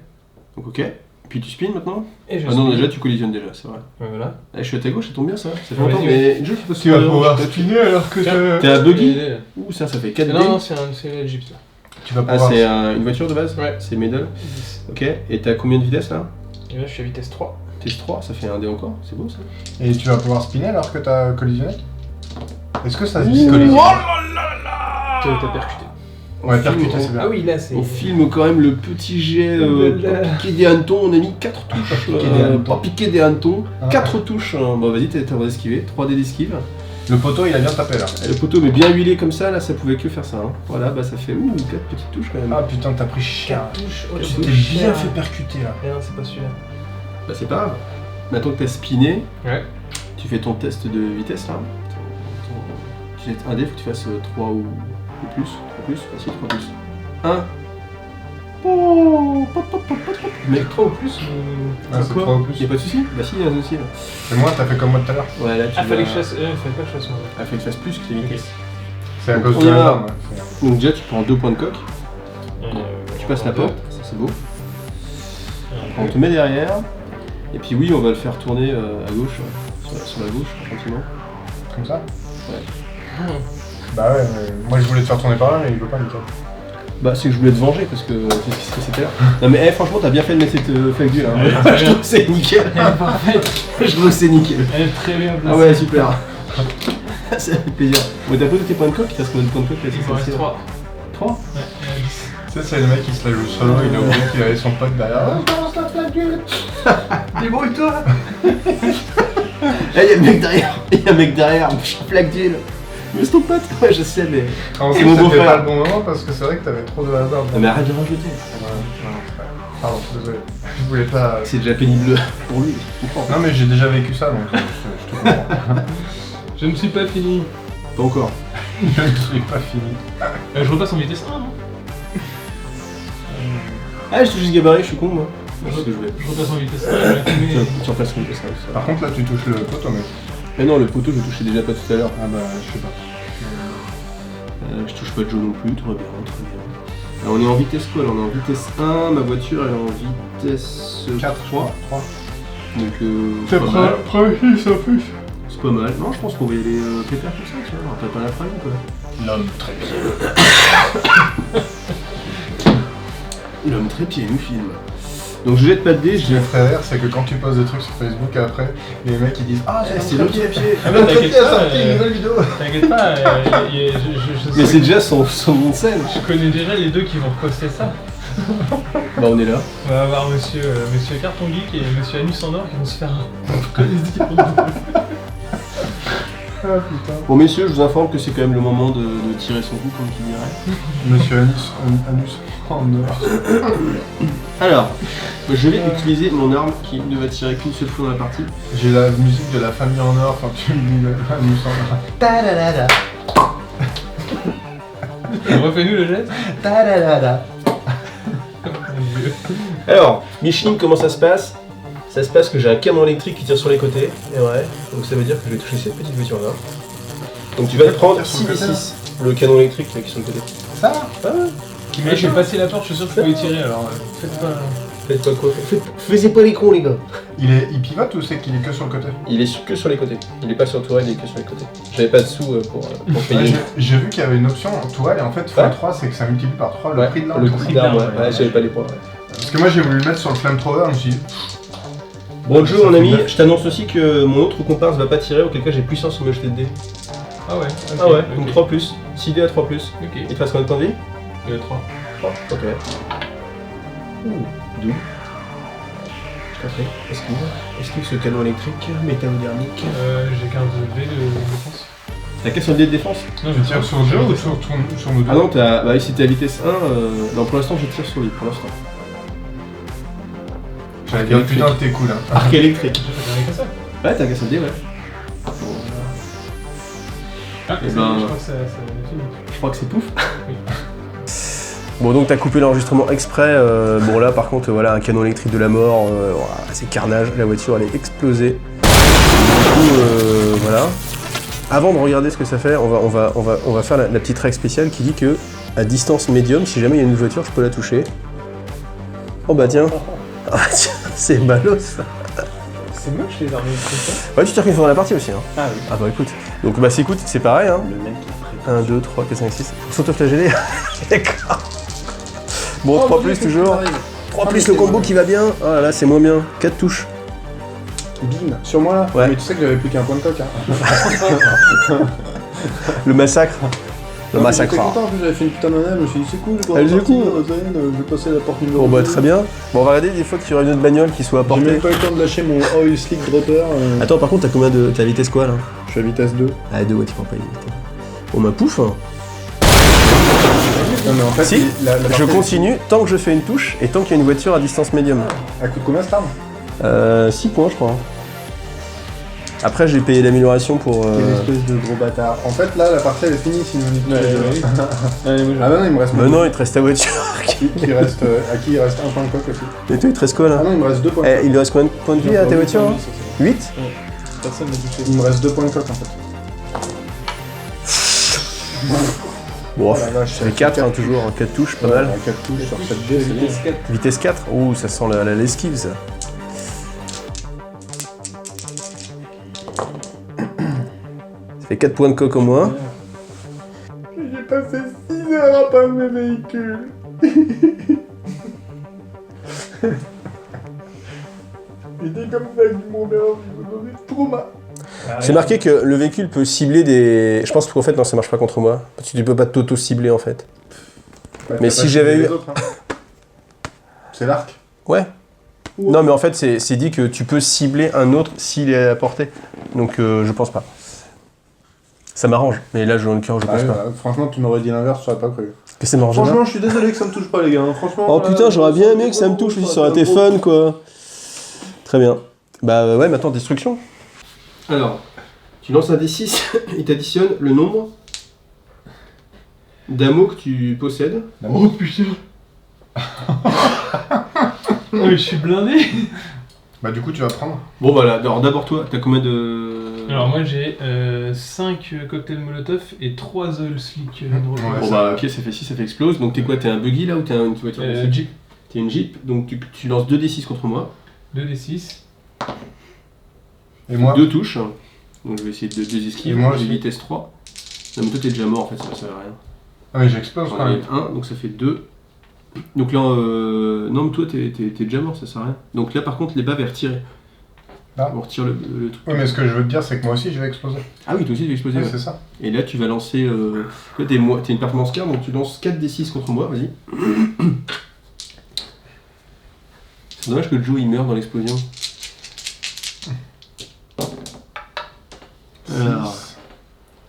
Donc, ok. Puis tu spins maintenant. Et je Ah non, spin. déjà, tu collisionnes déjà, c'est vrai. Ouais, voilà. Ah, je suis à ta gauche, ça tombe bien ça. Ça fait Ouais, longtemps, vas-y, mais je sais pas si Tu vas pouvoir spinner alors que Tiens. T'es un buggy. Et- et- Ouh, ça fait 4 Non, non, dés. c'est la Jeep ça. Tu vas Ah, pouvoir. c'est une voiture de base. Ouais. C'est middle. 10. Ok. Et t'as combien de vitesse là? Et là, je suis à vitesse 3. Test 3, ça fait un dé encore. C'est beau ça. Et tu vas pouvoir spinner alors que t'as collisionné? Est-ce que ça se dit collisionner? T'as percuté. Ouais, percuter, c'est bien. Ah oui, là, c'est. On filme quand même le petit jet Là. pour piquer des hannetons. On a mis 4 touches. Piquer des hannetons. Pour piquer des hannetons. Ah. 4 touches. Bon, vas-y, t'as d'esquiver. 3 dés d'esquive. Le poteau, il a bien tapé là. Le poteau, mais bien huilé comme ça, là, ça pouvait que faire ça. Hein. Voilà, bah ça fait 4 petites touches quand même. Ah putain, t'as pris cher. 4 touches. Oh, Tu Tu t'es t'es bien cher. fait percuter là. Eh non, c'est pas celui-là. Bah c'est pas grave. Maintenant que t'as spiné, Ouais. tu fais ton test de vitesse là. Tu jettes un dé, faut que tu fasses 3 ou plus. 3 plus, facile, 3 plus. 1. Mec, 3 ou plus Ah, c'est 3 ou plus. Y'a pas de soucis? Bah si, y'a un souci là. Et moi, t'as fait comme moi tout à l'heure. Ouais, là tu Ah, fallait que vas- je fasse. Fallait pas que je fasse moi. Ah, fallait que tu fasses plus que tes vitesses. C'est à Donc, cause on de y la va. arme. Donc déjà tu prends 2 points de coque, tu passes la porte, ça c'est beau. On te met derrière, et puis oui on va le faire tourner à gauche, sur la gauche, tranquillement. Comme ça? Ouais. Bah ouais, mais moi je voulais te faire tourner par là, mais il veut pas, nickel. Bah c'est que je voulais te venger parce que c'est ce qui s'est passé tout à l'heure. Non mais franchement t'as bien fait de mettre cette flaque d'huile hein. Je trouve que c'est nickel. Je trouve que c'est nickel. Elle est très bien placée. Ah ouais super. Ça fait plaisir. Bon t'as posé tes points de coque, t'as ce qu'on a de points de coque là, Il m'en reste 3. 3. Ouais, il y en a 10. Tu sais, c'est le mec qui se la joue solo, il a oublié qu'il avait son pote derrière. Ah, je balance la flaque d'huile. Débrouille-toi. Là y'a un mec derrière, y'a un mec derrière, flaque d'huile. Mais c'est ton pote. Ouais je sais mais... En C'est fait, mon c'était beau-frère. pas le bon moment parce que c'est vrai que t'avais trop de hasard. Non mais arrête de rajouter. Pardon, désolé. Je voulais pas. C'est déjà pénible pour lui, je comprends. Non, mais j'ai déjà vécu ça donc je te comprends. Je ne suis pas fini. Pas encore. Je ne suis pas fini. Je repasse en vitesse 1, non? Ah je touche ce gabarit, je suis con moi. Je sais ce que je vais. Je repasse en vitesse 1. Tu repasses une ça. Par contre, là, tu touches le poteau, mec. Mais non, le poteau je touchais déjà pas tout à l'heure. Ah bah, je sais pas. Je touche pas de jaune non plus, tout va bien, très bien. Alors, on est en vitesse quoi là? On est en vitesse 1, ma voiture elle est en vitesse 4, 3. 3. Donc C'est pas mal. précis, ça plus. C'est pas mal. Non, je pense qu'on va y aller pépère comme ça, tu vois. On va pas la frame quoi. L'homme très bien. L'homme trépied nous filme. Donc je jette pas de dés, Ce qui je me ferait rire, c'est que quand tu poses des trucs sur Facebook après, les mecs ils disent Ah, c'est l'homme trépied. Ah, L'homme mais trépied t'inquiète a pas, sorti une nouvelle vidéo. T'inquiète pas, Mais c'est déjà son nom de scène. je connais déjà les deux qui vont reposter ça. Bah on est là. On va avoir monsieur Carton Geek et monsieur Anus en or qui vont se faire un. Ah putain. Bon messieurs, je vous informe que c'est quand même le moment de tirer son coup comme qui dirait. Monsieur Anus en or. Alors, je vais utiliser mon arme qui ne va tirer qu'une seule fois dans la partie. J'ai la musique de la famille en or quand tu me dis Anus en or. Ta-da-da-da. Refais-nous le geste. Ta-da-da-da. Mon dieu. Alors, Micheline, comment ça se passe? Ça se passe que j'ai un canon électrique qui tire sur les côtés, et ouais, donc ça veut dire que je vais toucher cette petite voiture là. Donc tu vas le prendre 6d6, le canon électrique là, qui est sur le côté. Ça va? Ah ouais. Mais j'ai passé la porte, je suis sûr que je peux y tirer alors faites pas. Faites pas quoi? Faisez pas les cons les gars. Il pivote ou c'est qu'il est que sur le côté? Il est que sur les côtés, il est pas sur le tourelle, il est que sur les côtés. J'avais pas de sous pour Ouais, payer. j'ai vu qu'il y avait une option en toile et en fait x3 c'est que ça multiplie par 3 le Ouais, prix de l'arme. le prix d'arme, d'arme, ouais, j'avais pas les points. Ouais. Parce que moi j'ai voulu le mettre sur le flamethrower, je me suis dit Bon, le jeu, Ça mon fait ami, neuf. je t'annonce aussi que mon autre comparse va pas tirer, auquel cas j'ai puissance sur me jeter de dés. Ah ouais. Ah ouais, ok. donc 3 plus. 6D à 3 plus. Ok. Il te reste combien de points de vie? 3. 3. Ok. D'où? Après, esquive ce canon électrique, métallodermique. J'ai 15 dés de défense. T'as qu'un seul dé de défense? Non, Tu tires sur Joe ou sur nos deux? Ah non, t'as. Bah, si t'es à vitesse 1, non, pour l'instant, je tire sur lui, pour l'instant. J'allais dire putain, t'es cool, hein. Arc électrique. J'en ai qu'un seul. Ouais, t'as qu'un seul dé, ouais. Ah, Eh c'est ben- je crois que ça fini. Je crois que c'est pouf. Bon, donc t'as coupé l'enregistrement exprès. Bon, là, par contre, voilà, un canon électrique de la mort. Voilà, c'est carnage. La voiture, elle est explosée. Du coup, voilà. Avant de regarder ce que ça fait, on va faire la petite règle spéciale qui dit que à distance médium, si jamais il y a une voiture, je peux la toucher. Oh bah tiens. Ah tiens, c'est ballot ça. C'est moche les armes comme ça. Ouais, tu t'es reconnu pendant la partie aussi. Hein. Ah oui. Ah bah écoute. Donc bah écoute, c'est pareil. Hein. Le mec est prêt. 1, 2, 3, 4, 5, 6. S'autoflageller. D'accord. Bon, 3 plus toujours. 3 plus le combo qui va bien. Oh là là, c'est moins bien. 4 touches. Bim. Sur moi là? Ouais. Mais tu sais que j'avais plus qu'un point de coque, hein. Le massacre. Le massacre. J'étais content, en plus j'avais fait une putain d'année, je me suis dit c'est cool, Ah, c'est cool. je vais passer la porte numéro Bon bah 2. très bien. Bon on va regarder des fois qu'il y aura une autre bagnole qui soit à J'ai portée. même pas eu le temps de lâcher mon oil slick dropper. Attends par contre t'as combien de. T'as vitesse quoi là? Je suis à vitesse 2. Ah 2 ouais tu prends pas limité. Bon bah pouf. Non mais en fait, Si, la Je partie- continue tant que je fais une touche et tant qu'il y a une voiture à distance médium. Elle coûte combien cette arme? 6 points je crois. Après j'ai payé l'amélioration pour. Quelle espèce de gros bâtard. En fait là la partie elle est finie sinon on est tous les deux. oui. Ah bah non il me reste Mais non il te reste ta voiture. qui reste, à qui il reste un point de coque aussi. Et toi il te reste quoi là? Ah non il me reste 2 points de Eh, il lui reste combien de points de vie à ta voiture hein? 8? Personne n'a touché. Il me reste 2 points de coque en fait. Bon, Oh la vache, ça fait 4 hein, toujours, 4 touches, pas mal. 4 touches sur 7 dés, c'est bien. Vitesse 4. Vitesse 4, ouh ça sent la l'esquive ça. Ça fait 4 points de coque au moins. J'ai passé 6 heures à peindre mes véhicules. Il dit comme ça que mon mère me donne trauma. J'ai marqué que le véhicule peut cibler des... Je pense qu'en fait non ça marche pas contre moi. Parce que tu peux pas t'auto-cibler en fait. Mais si j'avais eu- C'est l'arc. Ouais. Non mais en fait c'est dit que tu peux cibler un autre s'il est à portée. Donc je pense pas. Ça m'arrange, mais là je le cœur je pense pas. Franchement, tu m'aurais dit l'inverse, j'aurais pas cru. Que ça m'arrange Franchement, je suis désolé que ça me touche pas, les gars. Franchement. Oh putain, j'aurais bien aimé que ça me touche aussi, ça aurait été fun quoi. Très bien. Bah ouais, maintenant destruction. Alors, tu lances un D6, il t'additionne le nombre d'amots que tu possèdes. Oh putain. Oh, mais je suis blindé. Bah, du coup, tu vas prendre. Bon bah là, alors d'abord toi, t'as combien de... Alors moi j'ai 5 cocktails molotov et 3 oil slick. Ouais, Bon ça- bah ok, ça fait 6, ça fait explose. Donc t'es quoi, t'es un buggy là ou t'es une voiture Jeep. T'es une Jeep, donc tu lances 2D6 contre moi. 2d6. Et moi 2 touches. Donc je vais essayer de 2 esquives. Et moi j'ai aussi. vitesse 3. Non mais toi t'es déjà mort en fait, ça sert à rien. Ah, mais j'explose quand même. 1, donc ça fait 2. Donc là, non mais toi t'es déjà mort, ça sert à rien. Donc là par contre les balles elles retirent. Ah. On retire le truc. Oui, mais ce que je veux te dire, c'est que moi aussi, je vais exploser. Ah oui, toi aussi tu vas exploser. Oui, ouais. c'est ça. Et là tu vas lancer... Toi t'es une performance car, donc tu lances 4d6 contre moi, vas-y. C'est dommage que Joe il meurt dans l'explosion. Alors,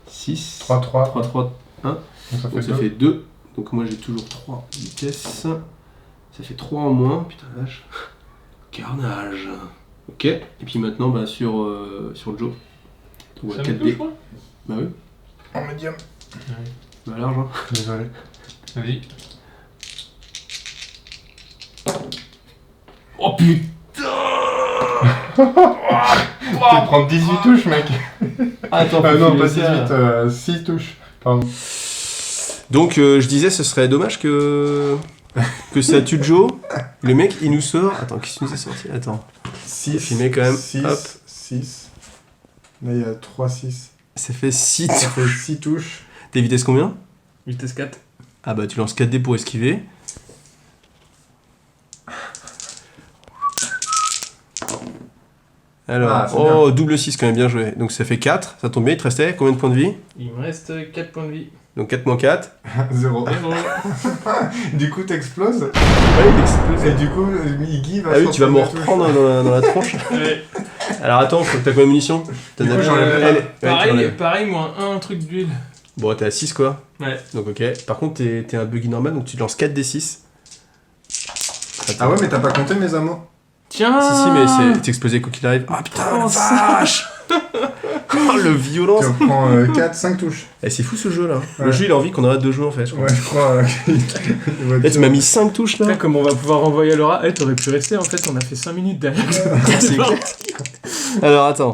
6, 3, 3. 3, 3, 1. Donc ça Donc fait ça 2. fait 2. Donc moi j'ai toujours 3 vitesses. Ça fait 3 en moins. Putain la vache. Carnage. Ok. Et puis maintenant bah, sur Joe. Donc, Ça me 4D. touche moi. Bah oui. En médium. Bah large hein. Désolé. Vas-y. Oh putain. Tu prends 18 touches, mec. Attends, Non, pas 18, 6 touches. Pardon. Donc je disais ce serait dommage que ça tue Joe. Le mec il nous sort. Attends, qu'est-ce qu'il nous a sorti? Attends. 6. Filmé quand même. 6. Hop. 6. Là, il y a 3, 6. Ça fait 6. Ça fait 6 touches. T'es vitesse combien? Vitesse 4. Ah bah tu lances 4D pour esquiver. Alors, Ah, c'est oh, double 6 quand même, bien joué. Donc ça fait 4, ça tombe bien, il te restait combien de points de vie? Il me reste 4 points de vie. Donc 4 moins 4. 0. Zéro. Du coup, t'exploses. Ouais, il explose. Et du coup, Iggy va Ah oui, se tu vas me reprendre la touche. reprendre dans la tronche. Ouais. Alors attends, t'as combien de munitions? T'en Du as coup, j'enlève Elle- la- ouais, tu Pareil, enlèves. pareil, moins 1 truc d'huile. Bon, t'es à 6 quoi. Ouais. Donc ok. Par contre, t'es un buggy normal, donc tu lances 4 d 6. Ah ouais, mais t'as pas compté mes amours. Tiens. Si, mais c'est explosé quoi qu'il arrive. Ah putain, la vache. Oh, le violence. Tu reprends 4, 5 touches. Eh, c'est fou ce jeu là. Le Ouais. jeu il a envie qu'on arrête de jouer en fait. Je crois. Ouais, je crois. Eh, tu m'as mis 5 touches là. Putain, comme on va pouvoir renvoyer à Laura. Eh, t'aurais pu rester en fait, on a fait 5 minutes derrière. C'est clair. Alors attends.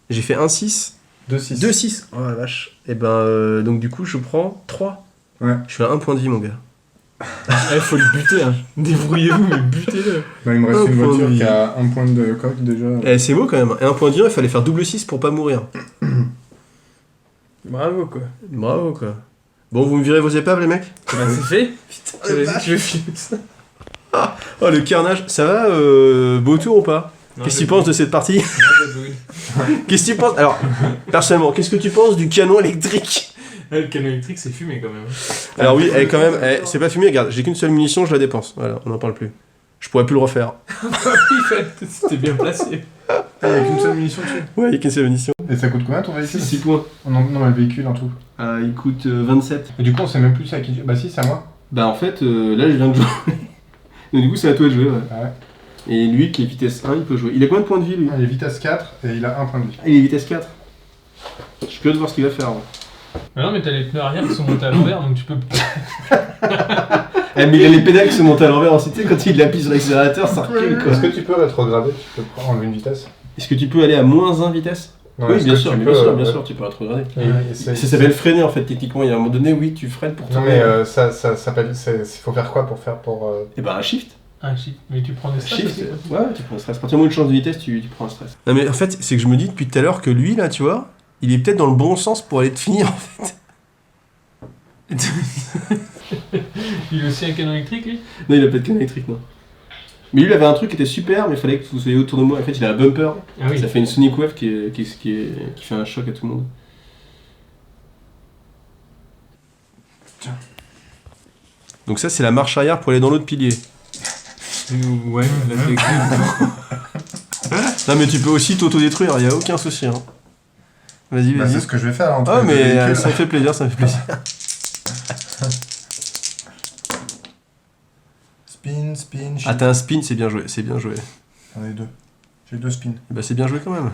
J'ai fait 1 6. 2, 6. 2 6. Oh la vache. Et ben donc du coup je prends 3. Ouais. Je suis à 1 point de vie mon gars. Eh, faut le buter, hein. Débrouillez-vous, mais butez-le. Bah, il me reste Un une point voiture de qui a 1 point de coque déjà. Eh c'est beau quand même. Et 1 point de vie, il fallait faire double 6 pour pas mourir. Bravo, quoi. Bravo quoi. Bon vous me virez vos épaves les mecs? Bah, c'est fait. la Vas-y, vache. je vais filmer ça. Oh le carnage. Ça va beau tour ou pas? Qu'est-ce que tu penses de cette partie? Qu'est-ce que tu penses? Alors, personnellement, qu'est-ce que tu penses du canon électrique? Le canon électrique, c'est fumé quand même. Alors oui, elle est quand même, c'est pas fumé, regarde, j'ai qu'une seule munition, je la dépense. Voilà, on n'en parle plus. Je pourrais plus le refaire. C'était bien placé. Ah, il y a qu'une seule munition dessus. Ouais, il y a qu'une seule munition. Et ça coûte combien ton véhicule? 6 points. Non, mais le véhicule en tout. Il coûte 27. Et du coup, on sait même plus c'est à qui. Bah, si, c'est à moi. Bah en fait, là je viens de jouer. Donc du coup, c'est à toi de jouer, ouais. Ah ouais. Et lui qui est vitesse 1, il peut jouer. Il a combien de points de vie lui? Il est vitesse 4 et il a 1 point de vie. Ah, il est vitesse 4. Je suis curieux de voir ce qu'il va faire. Ouais. Ah non, mais t'as les pneus arrière qui sont montés à l'envers, donc tu peux. Mais il a les pédales qui sont montées à l'envers, ensuite quand il appuie sur l'accélérateur, ça recule quoi. Est-ce que tu peux rétrograder? Tu peux enlever une vitesse? Est-ce que tu peux aller à moins 1 vitesse? Ouais, Oui, est-ce bien que sûr, tu mais peux, bien sûr, tu peux rétrograder. Et Ça s'appelle freiner en fait, techniquement. Il y a un moment donné, oui, tu freines pour Non, tourner. mais ça s'appelle. Il faut faire quoi pour faire pour. Et bah un shift. Ah, shit. Mais tu prends des stress Shift, aussi, ouais, tu prends un stress. À partir du moment où tu changes de vitesse, tu prends un stress. Non, mais en fait, c'est que je me dis depuis tout à l'heure que lui, là, tu vois, il est peut-être dans le bon sens pour aller te finir, en fait. Il a aussi un canon électrique, lui? Non, il a pas de canon électrique, non. Mais lui, il avait un truc qui était super, mais il fallait que vous soyez autour de moi. En fait, il a un bumper. Ah oui. Ça fait une Sonic Wave qui fait un choc à tout le monde. Tiens. Donc ça, c'est la marche arrière pour aller dans l'autre pilier. Ouais, la technique. Non, mais tu peux aussi t'auto-détruire, il n'y a aucun souci. Hein. Vas-y, Bah, vas-y. c'est ce que je vais faire. Entre Ah, les mais deux véhicules. ça me fait plaisir, ça me fait plaisir. Spin, spin, Ah, t'as un spin, c'est bien joué, c'est bien joué. J'en ai 2. J'ai 2 spins. Bah, c'est bien joué quand même.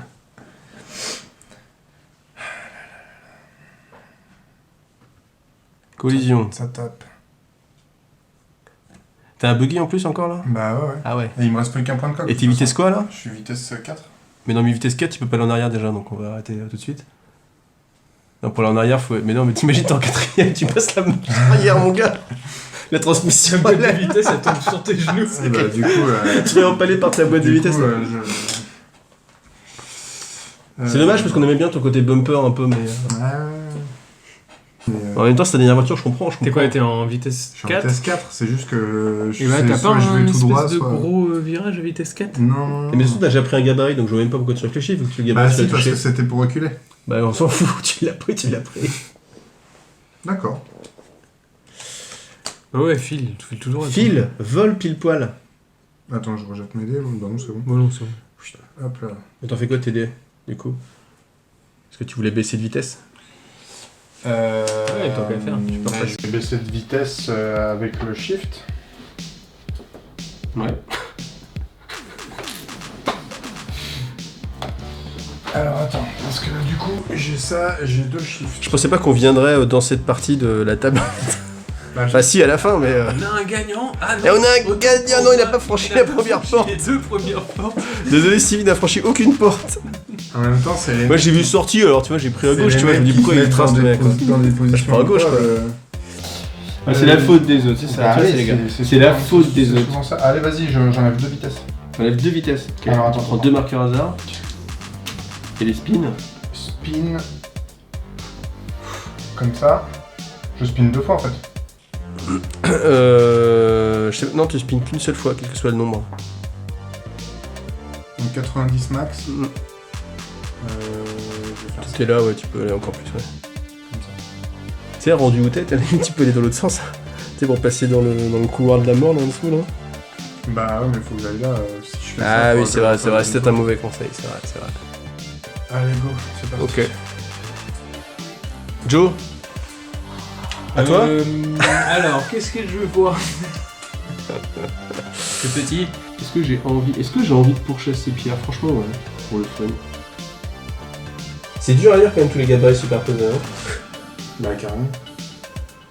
Collision. Ça tape. T'as un buggy en plus encore là? Bah ouais, ouais. Ah ouais. Et il me reste plus qu'un point de coque. Et t'es vitesse quoi là? Je suis vitesse 4. Mais non, mais vitesse 4, tu peux pas aller en arrière déjà, donc on va arrêter tout de suite. Non, pour aller en arrière, faut. Mais non, mais t'imagines, t'es en 4ème, tu passes la marche arrière, mon gars! La transmission, La boîte de vitesse, elle tombe sur tes genoux. Et bah du coup... tu es empalé par ta boîte de du vitesse. coup, là. C'est dommage parce qu'on aimait bien ton côté bumper un peu, mais. En même temps, c'est ta dernière voiture, je comprends. T'es quoi, t'es en vitesse Je suis en 4? vitesse 4, c'est juste que... Et bah, t'as pas je vais un tout espèce droit, de soit... gros virage à vitesse 4? Non. Mais surtout, t'as déjà pris un gabarit, donc je vois même pas pourquoi tu réfléchis, vu que le Bah gabarit, tu si, l'as parce touché. que c'était pour reculer. Bah, on s'en fout, tu l'as pris, tu l'as pris. D'accord. Ah ouais, file, tu files toujours à File, vol pile poil. Attends, je rejette mes dés. Bah non, c'est bon. Bon, non, c'est bon. Hop là. Mais t'en fais quoi de tes dés, du coup? Est-ce que tu voulais baisser de vitesse? Ouais, tant qu'à faire, tu peux bah, repasser. je vais baisser de vitesse avec le shift. Ouais. Alors attends, parce que là du coup, j'ai ça, j'ai 2 shifts. Je pensais pas qu'on viendrait dans cette partie de la table. Bah, Enfin, si, à la fin, mais. On a un gagnant. Ah non. Et on a un gagnant, non, il a pas franchi la première porte. Les 2 premières portes. Désolé, Stevie n'a franchi aucune porte. En même temps, c'est les... Moi, j'ai vu sortie, alors tu vois, j'ai pris à c'est gauche, les tu vois, je me mecs dis qui pourquoi se il mettent trace dans de des mec, quoi. dans des positions prends à gauche, quoi. C'est la faute des autres, c'est ça, Bah, tu vois, allez, c'est les gars. c'est C'est la souvent- faute des c'est autres. souvent ça. Allez, vas-y, j'enlève 2 vitesses. On lève 2 vitesses. Ok. Alors, attends, On prend 2 marqueurs hasard. Et les spins. Spin. Comme ça. Je spin 2 fois en fait. Non, tu spins qu'une seule fois, quel que soit le nombre. Donc 90 max. Mm. Je vais faire ça. T'es là, ouais, tu peux aller encore plus, ouais. Comme ça. Tu sais, rendu où t'es, tu peux aller dans l'autre sens. Tu sais, pour passer dans le couloir de la mort, là, en dessous, là. Bah ouais, mais faut que j'aille là. Si je fais ça, Ah faut oui, que c'est vrai, je c'est vrai, fasse c'était un une mauvais conseil, c'est vrai, c'est vrai. fois. Allez, go, c'est parti. Ok. Joe, à toi Alors, qu'est-ce que je veux voir? C'est petit. Est-ce que j'ai envie de pourchasser Pierre? Franchement, ouais, pour le fun. C'est dur à lire quand même tous les gabarits superposés. Hein. Bah carrément.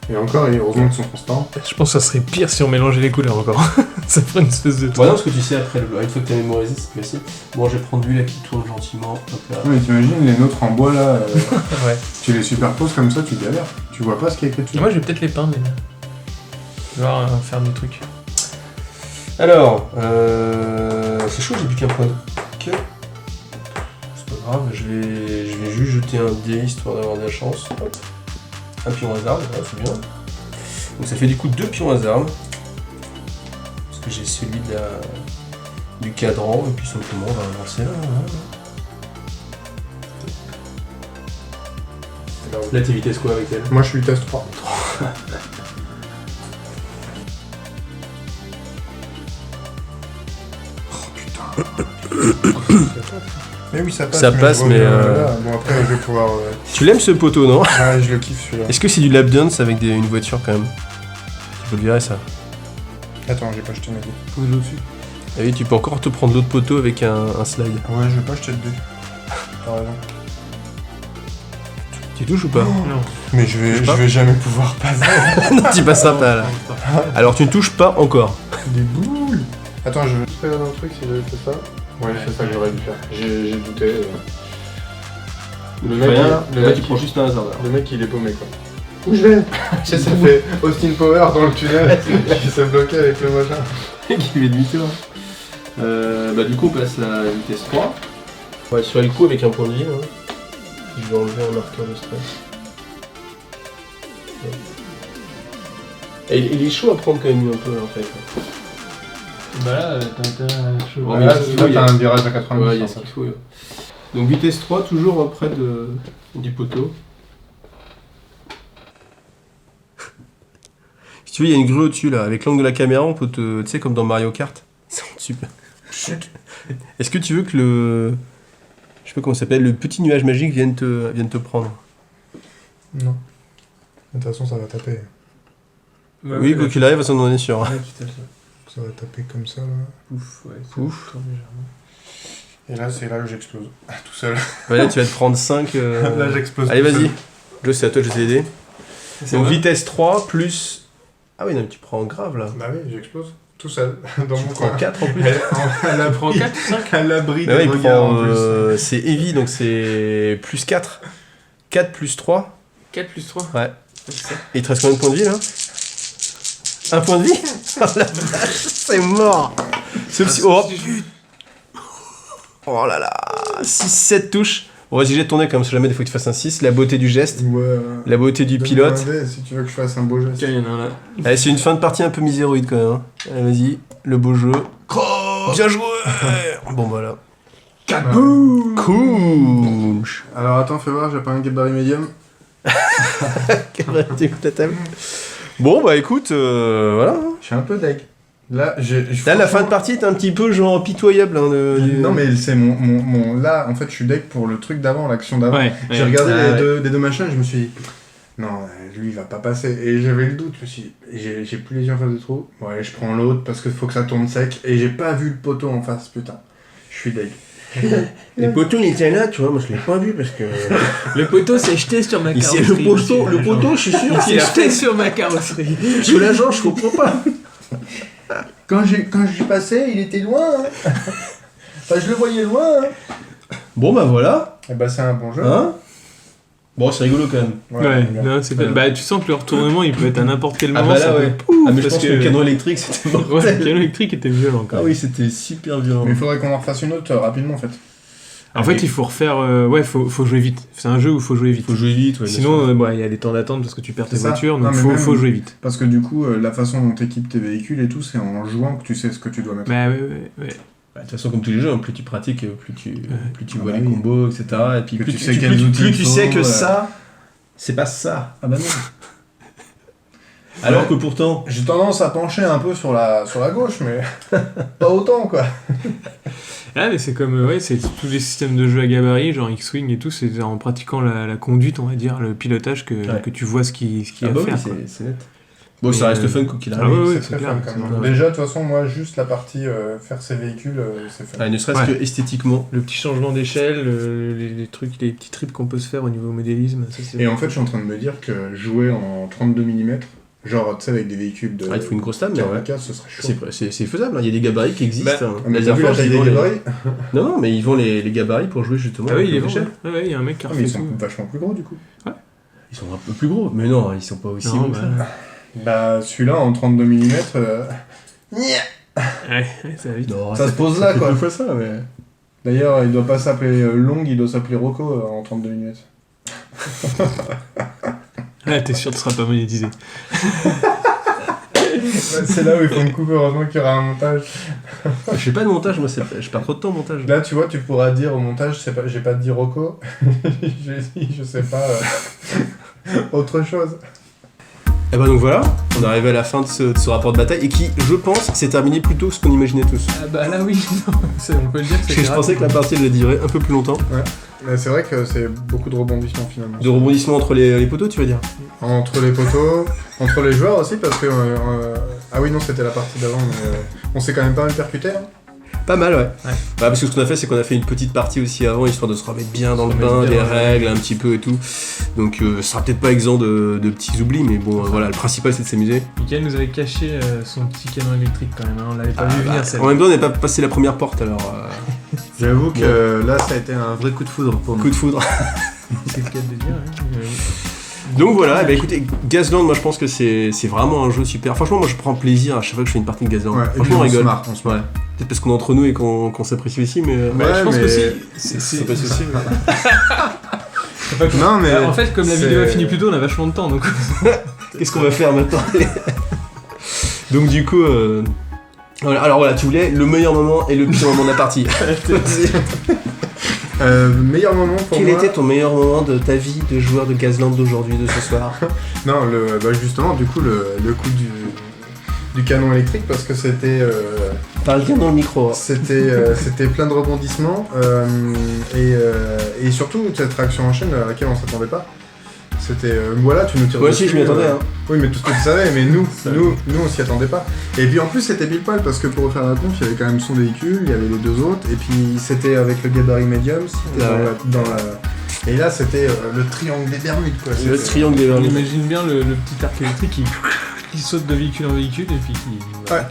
Et encore, et heureusement qu'ils sont transparents. Je pense que ça serait pire si on mélangeait les couleurs encore. Ça ferait une espèce de... Bon, non, parce que tu sais, après, une fois que t'as mémorisé, c'est plus facile. Bon, je vais prendre lui là qui tourne gentiment. Hop là. Non mais t'imagines les nôtres en bois là, Ouais. tu les superposes comme ça, tu galères. Tu vois pas ce qui est écrit dessus. Moi, je vais peut-être les peindre, les miens. Je vais voir faire des trucs. Alors, c'est chaud, j'ai plus qu'un point. Ok. C'est pas grave, je vais juste jeter un dé histoire d'avoir de la chance. Hop. Un pion hasard, voilà, c'est bien. Donc ça fait du coup 2 pions hasard. Parce que j'ai celui du cadran, et puis simplement on va avancer là. Là, t'es vitesse quoi avec elle? Moi je suis vitesse 3. Mais oui, ça passe. Ça passe, je reviens, mais, là. Bon, après, je vais pouvoir. Tu l'aimes ce poteau, non? Ouais, je le kiffe celui-là. Est-ce que c'est du lap dance avec une voiture quand même? Tu peux le virer ça. Attends, j'ai pas jeté mes dés. Faut de l'eau dessus. Ah oui, tu peux encore te prendre l'autre poteau avec un slide. Ouais, je vais pas jeter de dés. T'as raison. Tu touches ou pas? Non. Mais je vais jamais pouvoir passer. Non, tu passeras pas là. Alors tu ne touches pas encore. Des boules. Attends, je vais juste regarder un truc si j'avais fait ça. Ouais, c'est ça que j'aurais dû faire. J'ai douté. Le mec, Là, tu prends juste un hasard. le mec, il est paumé quoi. Où je vais? Ça fait Austin Power dans le tunnel. Il s'est bloqué avec le machin. Qui fait demi-tour. Bah du coup on passe à la vitesse 3. On va sur le coup avec un point de vie. Hein. Je vais enlever un marqueur de stress. Et il est chaud à prendre quand même un peu en fait. Bah là, t'as intérêt à chaud. Ouais, mais Là, il faut, il y a- t'as un virage à 90. Ouais, il y a en ce fait. qu'il faut. Donc vitesse 3 toujours près du poteau. Si tu veux, il y a une grue au-dessus là. Avec l'angle de la caméra, on peut te. Tu sais, comme dans Mario Kart. C'est en dessus. Est-ce que tu veux que le. Je sais pas comment ça s'appelle, le petit nuage magique vienne te prendre? Non. De toute façon, ça va taper. Oui, quoi qu'il arrive, on en est sûr. Ouais, tout à fait. Ça va taper comme ça là. Ouf, ouais. Ouf. Et là, c'est là que j'explose. Tout seul. Ouais, là, tu vas te prendre 5. Là, j'explose. Allez, tout vas-y. seul. Joe, c'est à toi, je vais t'aider. C'est Donc vrai vitesse 3 plus. Ah oui, non, mais tu prends grave là. Bah oui, j'explose. Tout seul. Dans mon Tu prends coin. 4 en plus. Elle a pris 4 ou 5 à l'abri Bah des ouais, il regards prend. en plus. C'est heavy, donc c'est plus 4. 4 plus 3. 4 plus 3. Ouais. Et il te reste combien de points de vie là? Un point de vie? Oh la vache, c'est mort! Sauf si. Oh putain! Oh là là! 6-7 touches. Bon, vas-y, jette ton nez, comme ça jamais, il faut que tu fasses un 6. La beauté du geste, Ouais. la beauté du Donne-moi pilote. un dé, si tu veux que je fasse un beau geste. Tiens, il y en a un là. Allez, c'est une fin de partie un peu miséroïde quand même. Hein. Allez, vas-y, le beau jeu. Bien joué! Bon, voilà. Kaboom! Cool! Alors attends, fais voir, j'ai pas un gabarit médium. Tu écoutes la table. Bon, bah écoute, voilà. Je suis un peu deg. Là, Là, la fin de partie est un petit peu genre pitoyable. Hein, Non, mais c'est mon. Là, en fait, je suis deg pour le truc d'avant, l'action d'avant. Ouais. J'ai regardé Ah, les deux machins et je me suis dit, non, lui, il va pas passer. Et j'avais le doute, je me suis dit, j'ai plus les yeux en face du trou. Bon, allez, je prends l'autre parce qu'il faut que ça tourne sec. Et j'ai pas vu le poteau en face, putain. Je suis deg. Les poteaux, il était là, tu vois, moi je l'ai pas vu parce que. Le poteau s'est jeté sur ma Ici, carrosserie. le poteau, je suis sûr, Il s'est c'est jeté sur ma carrosserie. sous la jambe, je comprends pas. Quand j'ai passé, il était loin. Hein. Enfin, je le voyais loin. Hein. Bon, bah voilà. Et bah, c'est un bon jeu. Hein? Bon, c'est rigolo quand même. Ouais, bien. non, c'est pas... Bah, tu sens que le retournement, il peut être à n'importe quel Ah moment. bah là, ça ouais. peut... Pouf, Ah, mais je parce pense que le canon électrique, c'était Ouais, mortel. le canon électrique était violent quand Ah même. oui, c'était super violent. Mais il faudrait qu'on en refasse une autre rapidement, en fait. En fait, il faut refaire... Ouais, faut jouer vite. C'est un jeu où il faut jouer vite. Faut jouer vite, ouais. Sinon, il y a des temps d'attente parce que tu perds tes C'est ça. voitures, Non, donc mais même- faut jouer vite. Parce que du coup, la façon dont t'équipes tes véhicules et tout, c'est en jouant que tu sais ce que tu dois mettre. Bah ouais. De toute façon, comme tous les jeux, hein, plus tu pratiques, plus tu vois les oui. combos, etc. Et puis Plus plus tu tu sais sais quels outils plus il tu faut, sais que ouais. ça, c'est pas ça. Ah bah non. Alors que pourtant, J'ai tendance à pencher un peu sur la gauche, mais pas autant, quoi. Ah, mais c'est comme c'est tous les systèmes de jeu à gabarit, genre X-Wing et tout, c'est en pratiquant la conduite, on va dire, le pilotage que tu vois ce qu'il y a bah à faire. oui, quoi. c'est net. Bon, ça Mais, reste fun quoi qu'il ah arrive. ouais, c'est c'est très clair, fun, c'est quand même. vraiment- Déjà, de toute façon, moi, juste la partie faire ses véhicules, c'est fun. Ouais, ne serait-ce Ouais. que esthétiquement. Le petit changement d'échelle, les trucs, les petits trips qu'on peut se faire au niveau modélisme, ça c'est... Et en fait, je suis en train de me dire que jouer en 32 mm, genre, tu sais, avec des véhicules de Ah, il faut une grosse table, mais ouais. 44, ce serait chaud. C'est faisable, hein. Il y a des gabarits qui existent. hein. Ah, mais La t'as vu dernière la fois, taille ils des vendent les- gabarits Non, mais ils vendent les gabarits pour jouer justement. Ah oui, avec il est le bon, échelle. ouais, il y a un mec qui a Ah, mais refait ils sont tout. vachement plus gros, du coup. Ils sont un peu plus gros, mais non, ils sont pas aussi Non, gros que bah, ça. Bah, celui-là, en 32 mm, ouais, ça va vite. Non, ça se pose là, quoi. deux fois ça, mais. D'ailleurs, il doit pas s'appeler Long, il doit s'appeler Rocco en 32 mm. Là, t'es sûr que tu seras pas monétisé. C'est là où il faut une coupe, heureusement qu'il y aura un montage. Je fais pas de montage, moi, je perds trop de temps au montage. Là, tu vois, tu pourras dire au montage, j'ai pas dit Rocco, j'ai dit, je sais pas, autre chose. Et bah donc voilà, on est arrivé à la fin de ce rapport de bataille et qui, je pense, s'est terminé plus tôt que ce qu'on imaginait tous. Ah bah là oui, on peut le dire. Parce que je pensais que la partie elle durait un peu plus longtemps. Mais c'est vrai que c'est beaucoup de rebondissements finalement. De rebondissement entre les poteaux, tu vas dire. Entre les poteaux, entre les joueurs aussi, parce que. Ah oui, non, c'était la partie d'avant, mais on s'est quand même pas mal percuté. Hein. Pas mal, ouais. Parce que ce qu'on a fait, c'est qu'on a fait une petite partie aussi avant, histoire de se remettre bien dans le bain, des règles un petit peu et tout. Donc ça sera peut-être pas exempt de petits oublis, mais bon, voilà, le principal c'est de s'amuser. Mickaël nous avait caché son petit canon électrique quand même, hein. On l'avait pas vu venir celle-là. En même temps, on n'est pas passé la première porte, alors J'avoue que là, ça a été un vrai coup de foudre pour coup de foudre. C'est le cas de le dire. Hein. Donc voilà, et bah écoutez, Gazland, moi je pense que c'est vraiment un jeu super. Franchement, moi je prends plaisir à chaque fois que je fais une partie de Gazland. Ouais, et puis Franchement, on on se rigole. marre, on se marre. Ouais. Peut-être parce qu'on est entre nous et qu'on s'apprécie aussi, mais. Bah, je pense mais- que si. C'est pas souci. Non, mais. En fait, comme la vidéo a fini plus tôt, on a vachement de temps, donc... Qu'est-ce qu'on va faire maintenant? Donc du coup, voilà. Alors voilà, tu voulais le meilleur moment et le pire moment de la partie. Meilleur moment pour Quel moi. était ton meilleur moment de ta vie de joueur de Gazland d'aujourd'hui, de ce soir? Non, bah justement, du coup, le coup du canon électrique, parce que c'était. Parle bien dans le micro. C'était plein de rebondissements et surtout cette réaction en chaîne à laquelle on s'attendait pas. C'était voilà, tu nous tires Moi dessus. aussi, je m'y attendais. Hein. Oui, mais tout ce que tu savais, mais nous on s'y attendait pas. Et puis en plus c'était pile poil parce que pour refaire la conf, il y avait quand même son véhicule, il y avait les deux autres, et puis c'était avec le gabarit médium, c'était dans la. Et là c'était le triangle des Bermudes quoi. Le C'était- triangle des On Bermudes. imagine bien le petit arc électrique qui saute de véhicule en véhicule et puis qui... voilà, Ouais.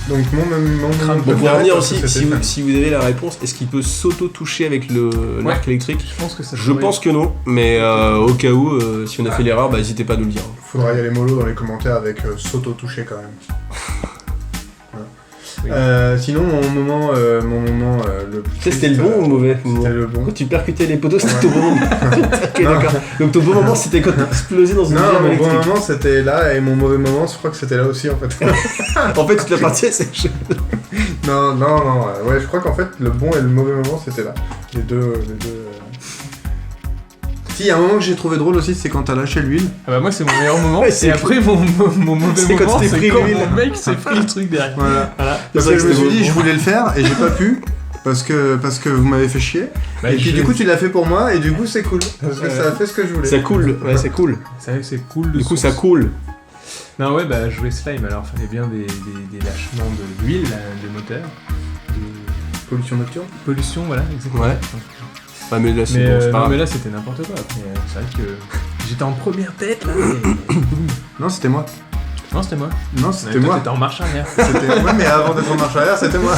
Donc mon Bon, pour préféré, revenir parce que aussi, c'était fun. si vous avez la réponse, est-ce qu'il peut s'auto-toucher avec l'arc électrique? Je pense que ça Je pense que non, mais au cas où, si on a fait l'erreur, bah n'hésitez pas à nous le dire. Faudra y aller mollo dans les commentaires avec s'auto-toucher quand même. Oui. Sinon, mon moment le plus. Tu sais, c'était le bon ou le mauvais moment? C'était le bon. Quand tu percutais les poteaux, c'était Ouais. ton bon moment. Ok, Non. d'accord. Donc ton bon moment, c'était quand t'as explosé dans une Non, jambe mon électrique. bon moment c'était là et mon mauvais moment, je crois que c'était là aussi en fait. En fait, toute la partie, c'est... non, ouais, je crois qu'en fait le bon et le mauvais moment c'était là. Les deux. Si, il y a un moment que j'ai trouvé drôle aussi, c'est quand t'as lâché l'huile. Ah bah moi c'est mon meilleur moment, Ouais, c'est et après mon mauvais c'est quand moment, tu t'es c'est pris quand l'huile. mon mec s'est pris le truc derrière. Voilà. Voilà. Parce vrai que que je me c'était suis dit, bon. je voulais le faire et j'ai pas pu. Parce que vous m'avez fait chier. Bah, et puis du coup, tu l'as fait pour moi et du coup, c'est cool. Parce que Ouais. ça a fait ce que je voulais. Ça coule, ouais, c'est cool. C'est vrai que c'est cool de Du coup, source. ça coule. Non ouais bah jouer slime, alors fallait bien des lâchements d'huile, de moteur, de Pollution nocturne. pollution, voilà, exactement. Ouais. Ouais, mais là, c'est Mais, bon, c'est pas non grave. mais là c'était n'importe quoi, après c'est vrai que j'étais en première tête là, et... Non, c'était moi. Non c'était moi. Non, c'était Ouais, toi, moi. T'étais en marche arrière. Ouais, mais avant d'être en marche arrière, c'était moi.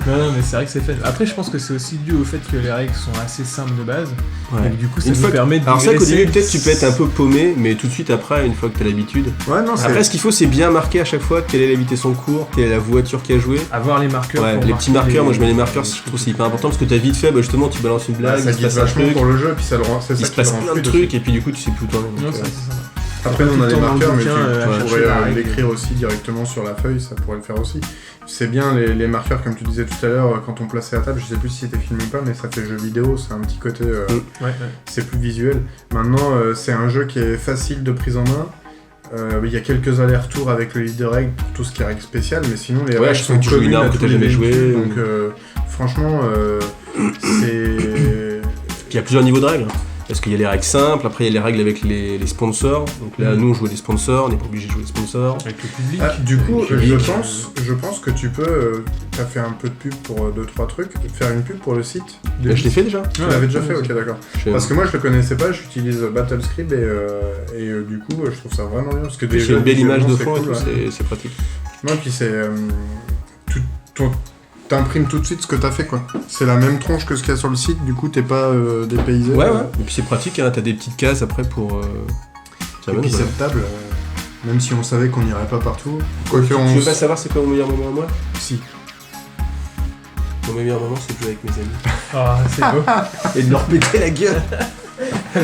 Non mais c'est vrai que c'est fait. Après je pense que c'est aussi dû au fait que les règles sont assez simples de base, Ouais. et que du coup ça Une nous fois que- permet de Alors c'est vrai qu'au digresser. début, peut-être tu peux être un peu paumé, mais tout de suite après, une fois que t'as l'habitude. Ouais, non, c'est. Après, ce qu'il faut, c'est bien marquer à chaque fois quelle est la vitesse en cours, quelle est la voiture qui a joué. Avoir les marqueurs. Ouais, pour les marquer petits marqueurs, moi je mets les les marqueurs, je trouve que c'est hyper important parce que t'as vite fait, bah, justement, tu balances une blague, ça il se guide passe un vachement truc, pour le jeu, puis ça le rend. C'est il ça se qui passe le rend plein de fluide trucs, et puis du coup, tu sais plus où t'en es. Non, donc, ça, c'est ça. Après, nous, on a des Tout le temps dans le marqueurs, mais bouquin, à tu chercher pourrais la règle. l'écrire aussi directement sur la feuille, ça pourrait le faire aussi. C'est bien les marqueurs, comme tu disais tout à l'heure, quand on plaçait la table, je sais plus si c'était filmé ou pas, mais ça fait jeu vidéo, c'est un petit côté... Ouais. c'est plus visuel. Maintenant, c'est un jeu qui est facile de prise en main. Il y a quelques allers-retours avec le livre de règles pour tout ce qui est règles spéciales, mais sinon les Ouais, règles je sont trouve que tu joues une communes arme à que tous t'as les jamais joué, véhicules, ou- donc franchement, c'est... Puis il y a plusieurs niveaux de règles. Parce qu'il y a les règles simples, après il y a les règles avec les sponsors. Donc là, nous on jouait des sponsors, on n'est pas obligé de jouer des sponsors. Avec le public. Du coup, Avec le public. je pense que tu peux, t'as fait un peu de pub pour 2-3 trucs, faire une pub pour le site. Là, je l'ai fait déjà. Tu l'avais déjà fait, ok, d'accord. Je- Parce que moi je le connaissais pas, j'utilise BattleScript et du coup je trouve ça vraiment bien. Parce que J'ai une belle image de visuellement, fond et c'est tout, cool, ouais. c'est pratique. Non, puis c'est. T'imprimes tout de suite ce que t'as fait, quoi. C'est la même tronche que ce qu'il y a sur le site, du coup t'es pas dépaysé. Ouais, ouais. Et puis c'est pratique, hein, t'as des petites cases après pour. Ça Et va, puis voilà. cette table, même si on savait qu'on n'irait pas partout, quoique Tu on. veux pas savoir c'est quoi mon meilleur moment à moi? Si. Mon meilleur moment c'est de jouer avec mes amis. Ah, c'est beau. Et de leur péter la gueule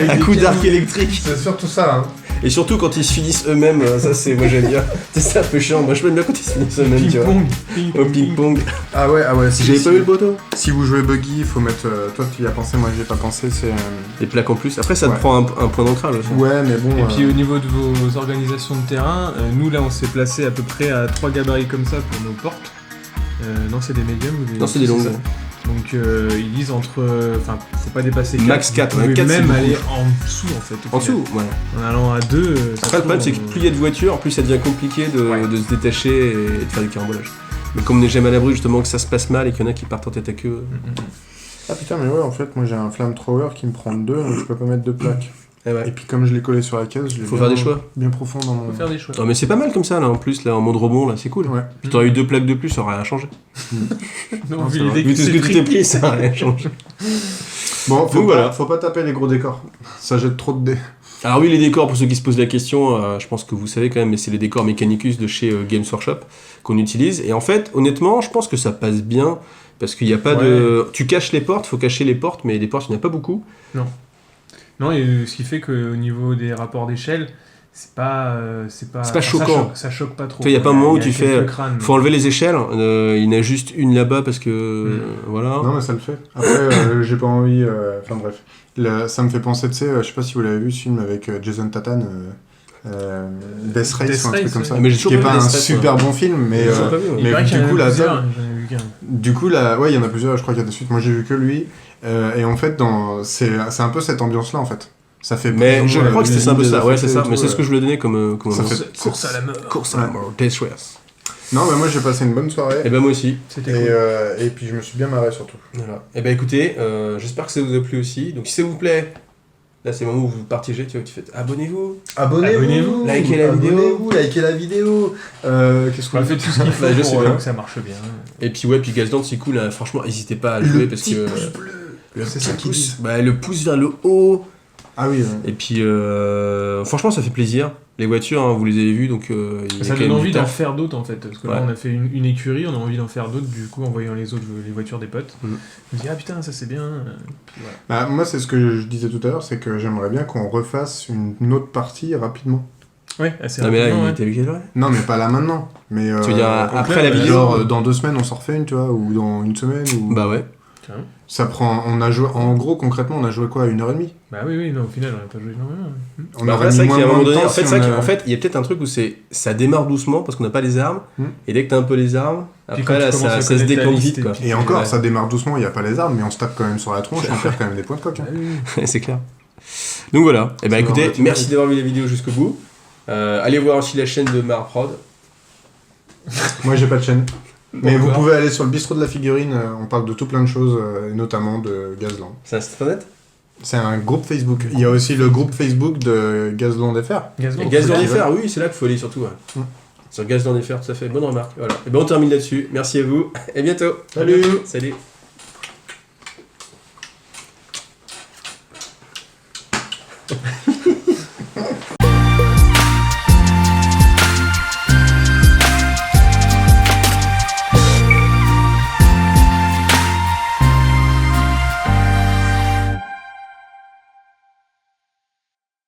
à coup d'arc électrique. C'est surtout ça, hein. Et surtout quand ils se finissent eux-mêmes, ça c'est moi j'aime bien. C'est un peu chiant, moi je m'aime bien quand ils se finissent eux-mêmes, tu vois. Ping-pong. Au ping-pong. Ah ouais, Si j'avais pas eu le bateau. Si vous jouez buggy, il faut mettre. Toi tu y as pensé, moi j'y ai pas pensé, c'est. Des plaques en plus. Après ça te Ouais. prend un point d'ancrage aussi. Ouais, mais bon. Et puis au niveau de vos organisations de terrain, nous là on s'est placé à peu près à 3 gabarits comme ça pour nos portes. Non, c'est des médiums ou des... Non, c'est des longues. ça. Donc ils disent entre... Enfin, faut pas dépasser 4. Max 4, Vous pouvez quatre, c'est même beaucoup. aller en dessous en fait. au En final. dessous, ouais. En allant à 2... Après le problème c'est que plus il y a de voitures, plus ça devient compliqué de se détacher et de faire du carambolage. Mais comme on n'est jamais à l'abri justement que ça se passe mal et qu'il y en a qui partent en tête à queue. Ah putain, mais ouais, en fait, moi j'ai un flamethrower qui me prend 2, donc je peux pas mettre 2 plaques. Eh ouais. Et puis comme je l'ai collé sur la case, je l'ai Faut bien- faire des choix. bien profond dans mon... Faut faire des choix. Non mais c'est pas mal comme ça là en plus là en mode rebond là c'est cool. Ouais. Puis t'aurais eu 2 plaques de plus, ça aurait rien changé. Non, c'est vu vrai. l'idée Vu tout ce que tu t'es pris, ça aurait rien changé. Bon, Donc voilà. faut pas taper les gros décors. Ça jette trop de dés. Alors oui les décors pour ceux qui se posent la question, je pense que vous savez quand même mais c'est les décors Mechanicus de chez Games Workshop qu'on utilise et en fait honnêtement je pense que ça passe bien parce qu'il n'y a pas de... Tu caches les portes, faut cacher les portes mais les portes il n'y en a pas beaucoup. Non, et ce qui fait qu'au niveau des rapports d'échelle, c'est pas choquant. Ça choque pas trop. Tu vois, y a pas un moment où tu fais, quelques crânes, Faut enlever les échelles, il y en a juste une là-bas parce que... voilà. Non, mais ça le fait. Après, j'ai pas envie... Enfin bref. Ça me fait penser, tu sais, je sais pas si vous l'avez vu, ce film avec Jason Statham, Death Race Death ou un truc Race, comme ouais. ça. Mais j'ai Qui toujours est pas pas vu un Death Race, super bon film, mais... J'ai toujours pas vu, ouais. Il mais paraît qu'il y du en a coup, la plusieurs, table... j'en ai vu qu'un. Du coup, ouais, il y en a plusieurs, je crois qu'il y a des suites. Moi, j'ai vu que lui. Et en fait, c'est un peu cette ambiance-là, en fait. Ça fait Mais prison, je crois que c'était un peu l'usine ça, des ouais c'est ça, affectés et mais tout, c'est ce que je lui ai donné comme Ça ambiance. fait- Course à la mort. Course à la mort, Death Race. Non, mais moi, j'ai passé une bonne soirée. Et ben moi aussi. C'était Et, cool. et puis, je me suis bien marré, surtout. Voilà. Et ben écoutez, j'espère que ça vous a plu aussi. Donc si ça vous plaît, là c'est le moment où vous partagez, tu vois, tu fais abonnez-vous. Abonnez-vous, likez la vidéo. Abonnez-vous, likez la vidéo. Qu'est-ce qu'on On fait tout ce qu'il faut Bah, je sais pour bien. que ça marche bien. Et puis ouais, puis Gazdant c'est cool, hein. Franchement n'hésitez pas à jouer parce que... bleu. C'est ça qu'ils disent. Bah, le pouce vers le haut. Ah oui. Et puis franchement ça fait plaisir. Les voitures, hein, vous les avez vues, donc il y a Ça quand donne même envie du d'en taf. faire d'autres en fait. Parce que Ouais. là on a fait une écurie, on a envie d'en faire d'autres, du coup en voyant les autres, les voitures des potes. Mhm. On se dit ah putain ça c'est bien. Puis voilà. Bah, moi, c'est ce que je disais tout à l'heure, c'est que j'aimerais bien qu'on refasse une autre partie rapidement. Ouais, assez Non mais là, rapidement, il ouais. était avec quelle heure? Non, mais pas là maintenant. Mais, Tu veux dire après la vidéo? Genre, dans 2 semaines, on s'en refait une, tu vois, ou dans une semaine. Ou... Bah ouais. Ça prend. On a joué. En gros, concrètement, on a joué quoi, 1h30? Bah oui, non, au final on a pas joué énormément. On Bah, aurait après, c'est mis vrai qu'il y a un moins moment de donné, temps en fait, si c'est vrai on a- qu'en fait, il y a peut-être un truc où ça démarre doucement parce qu'on n'a pas les armes, et dès que t'as un peu les armes, Puis quand après tu là, commences à ça se connaître la décante liste vite et quoi. puis- Et encore, Ouais. ça démarre doucement, il n'y a pas les armes, mais on se tape quand même sur la tronche et on perd quand même des points de coque. hein. Ah oui. C'est clair. Donc voilà, et bah C'est écoutez, normal. merci d'avoir vu la vidéo jusqu'au bout. Allez voir aussi la chaîne de Marprod. Moi, j'ai pas de chaîne. Mais vous Encore. pouvez aller sur le bistrot de la figurine, on parle de tout plein de choses, et notamment de Gazland. C'est un site internet? C'est un groupe Facebook. Il y a aussi le groupe Facebook de Gazland FR. Gazon. Gaz dans les Faut- fers, oui, c'est là qu'il faut aller surtout. Ouais. Mm. Sur Gaz dans les fers, tout à fait. Bonne remarque. Voilà. Et ben on termine là-dessus. Merci à vous. Et bientôt. Salut. Salut.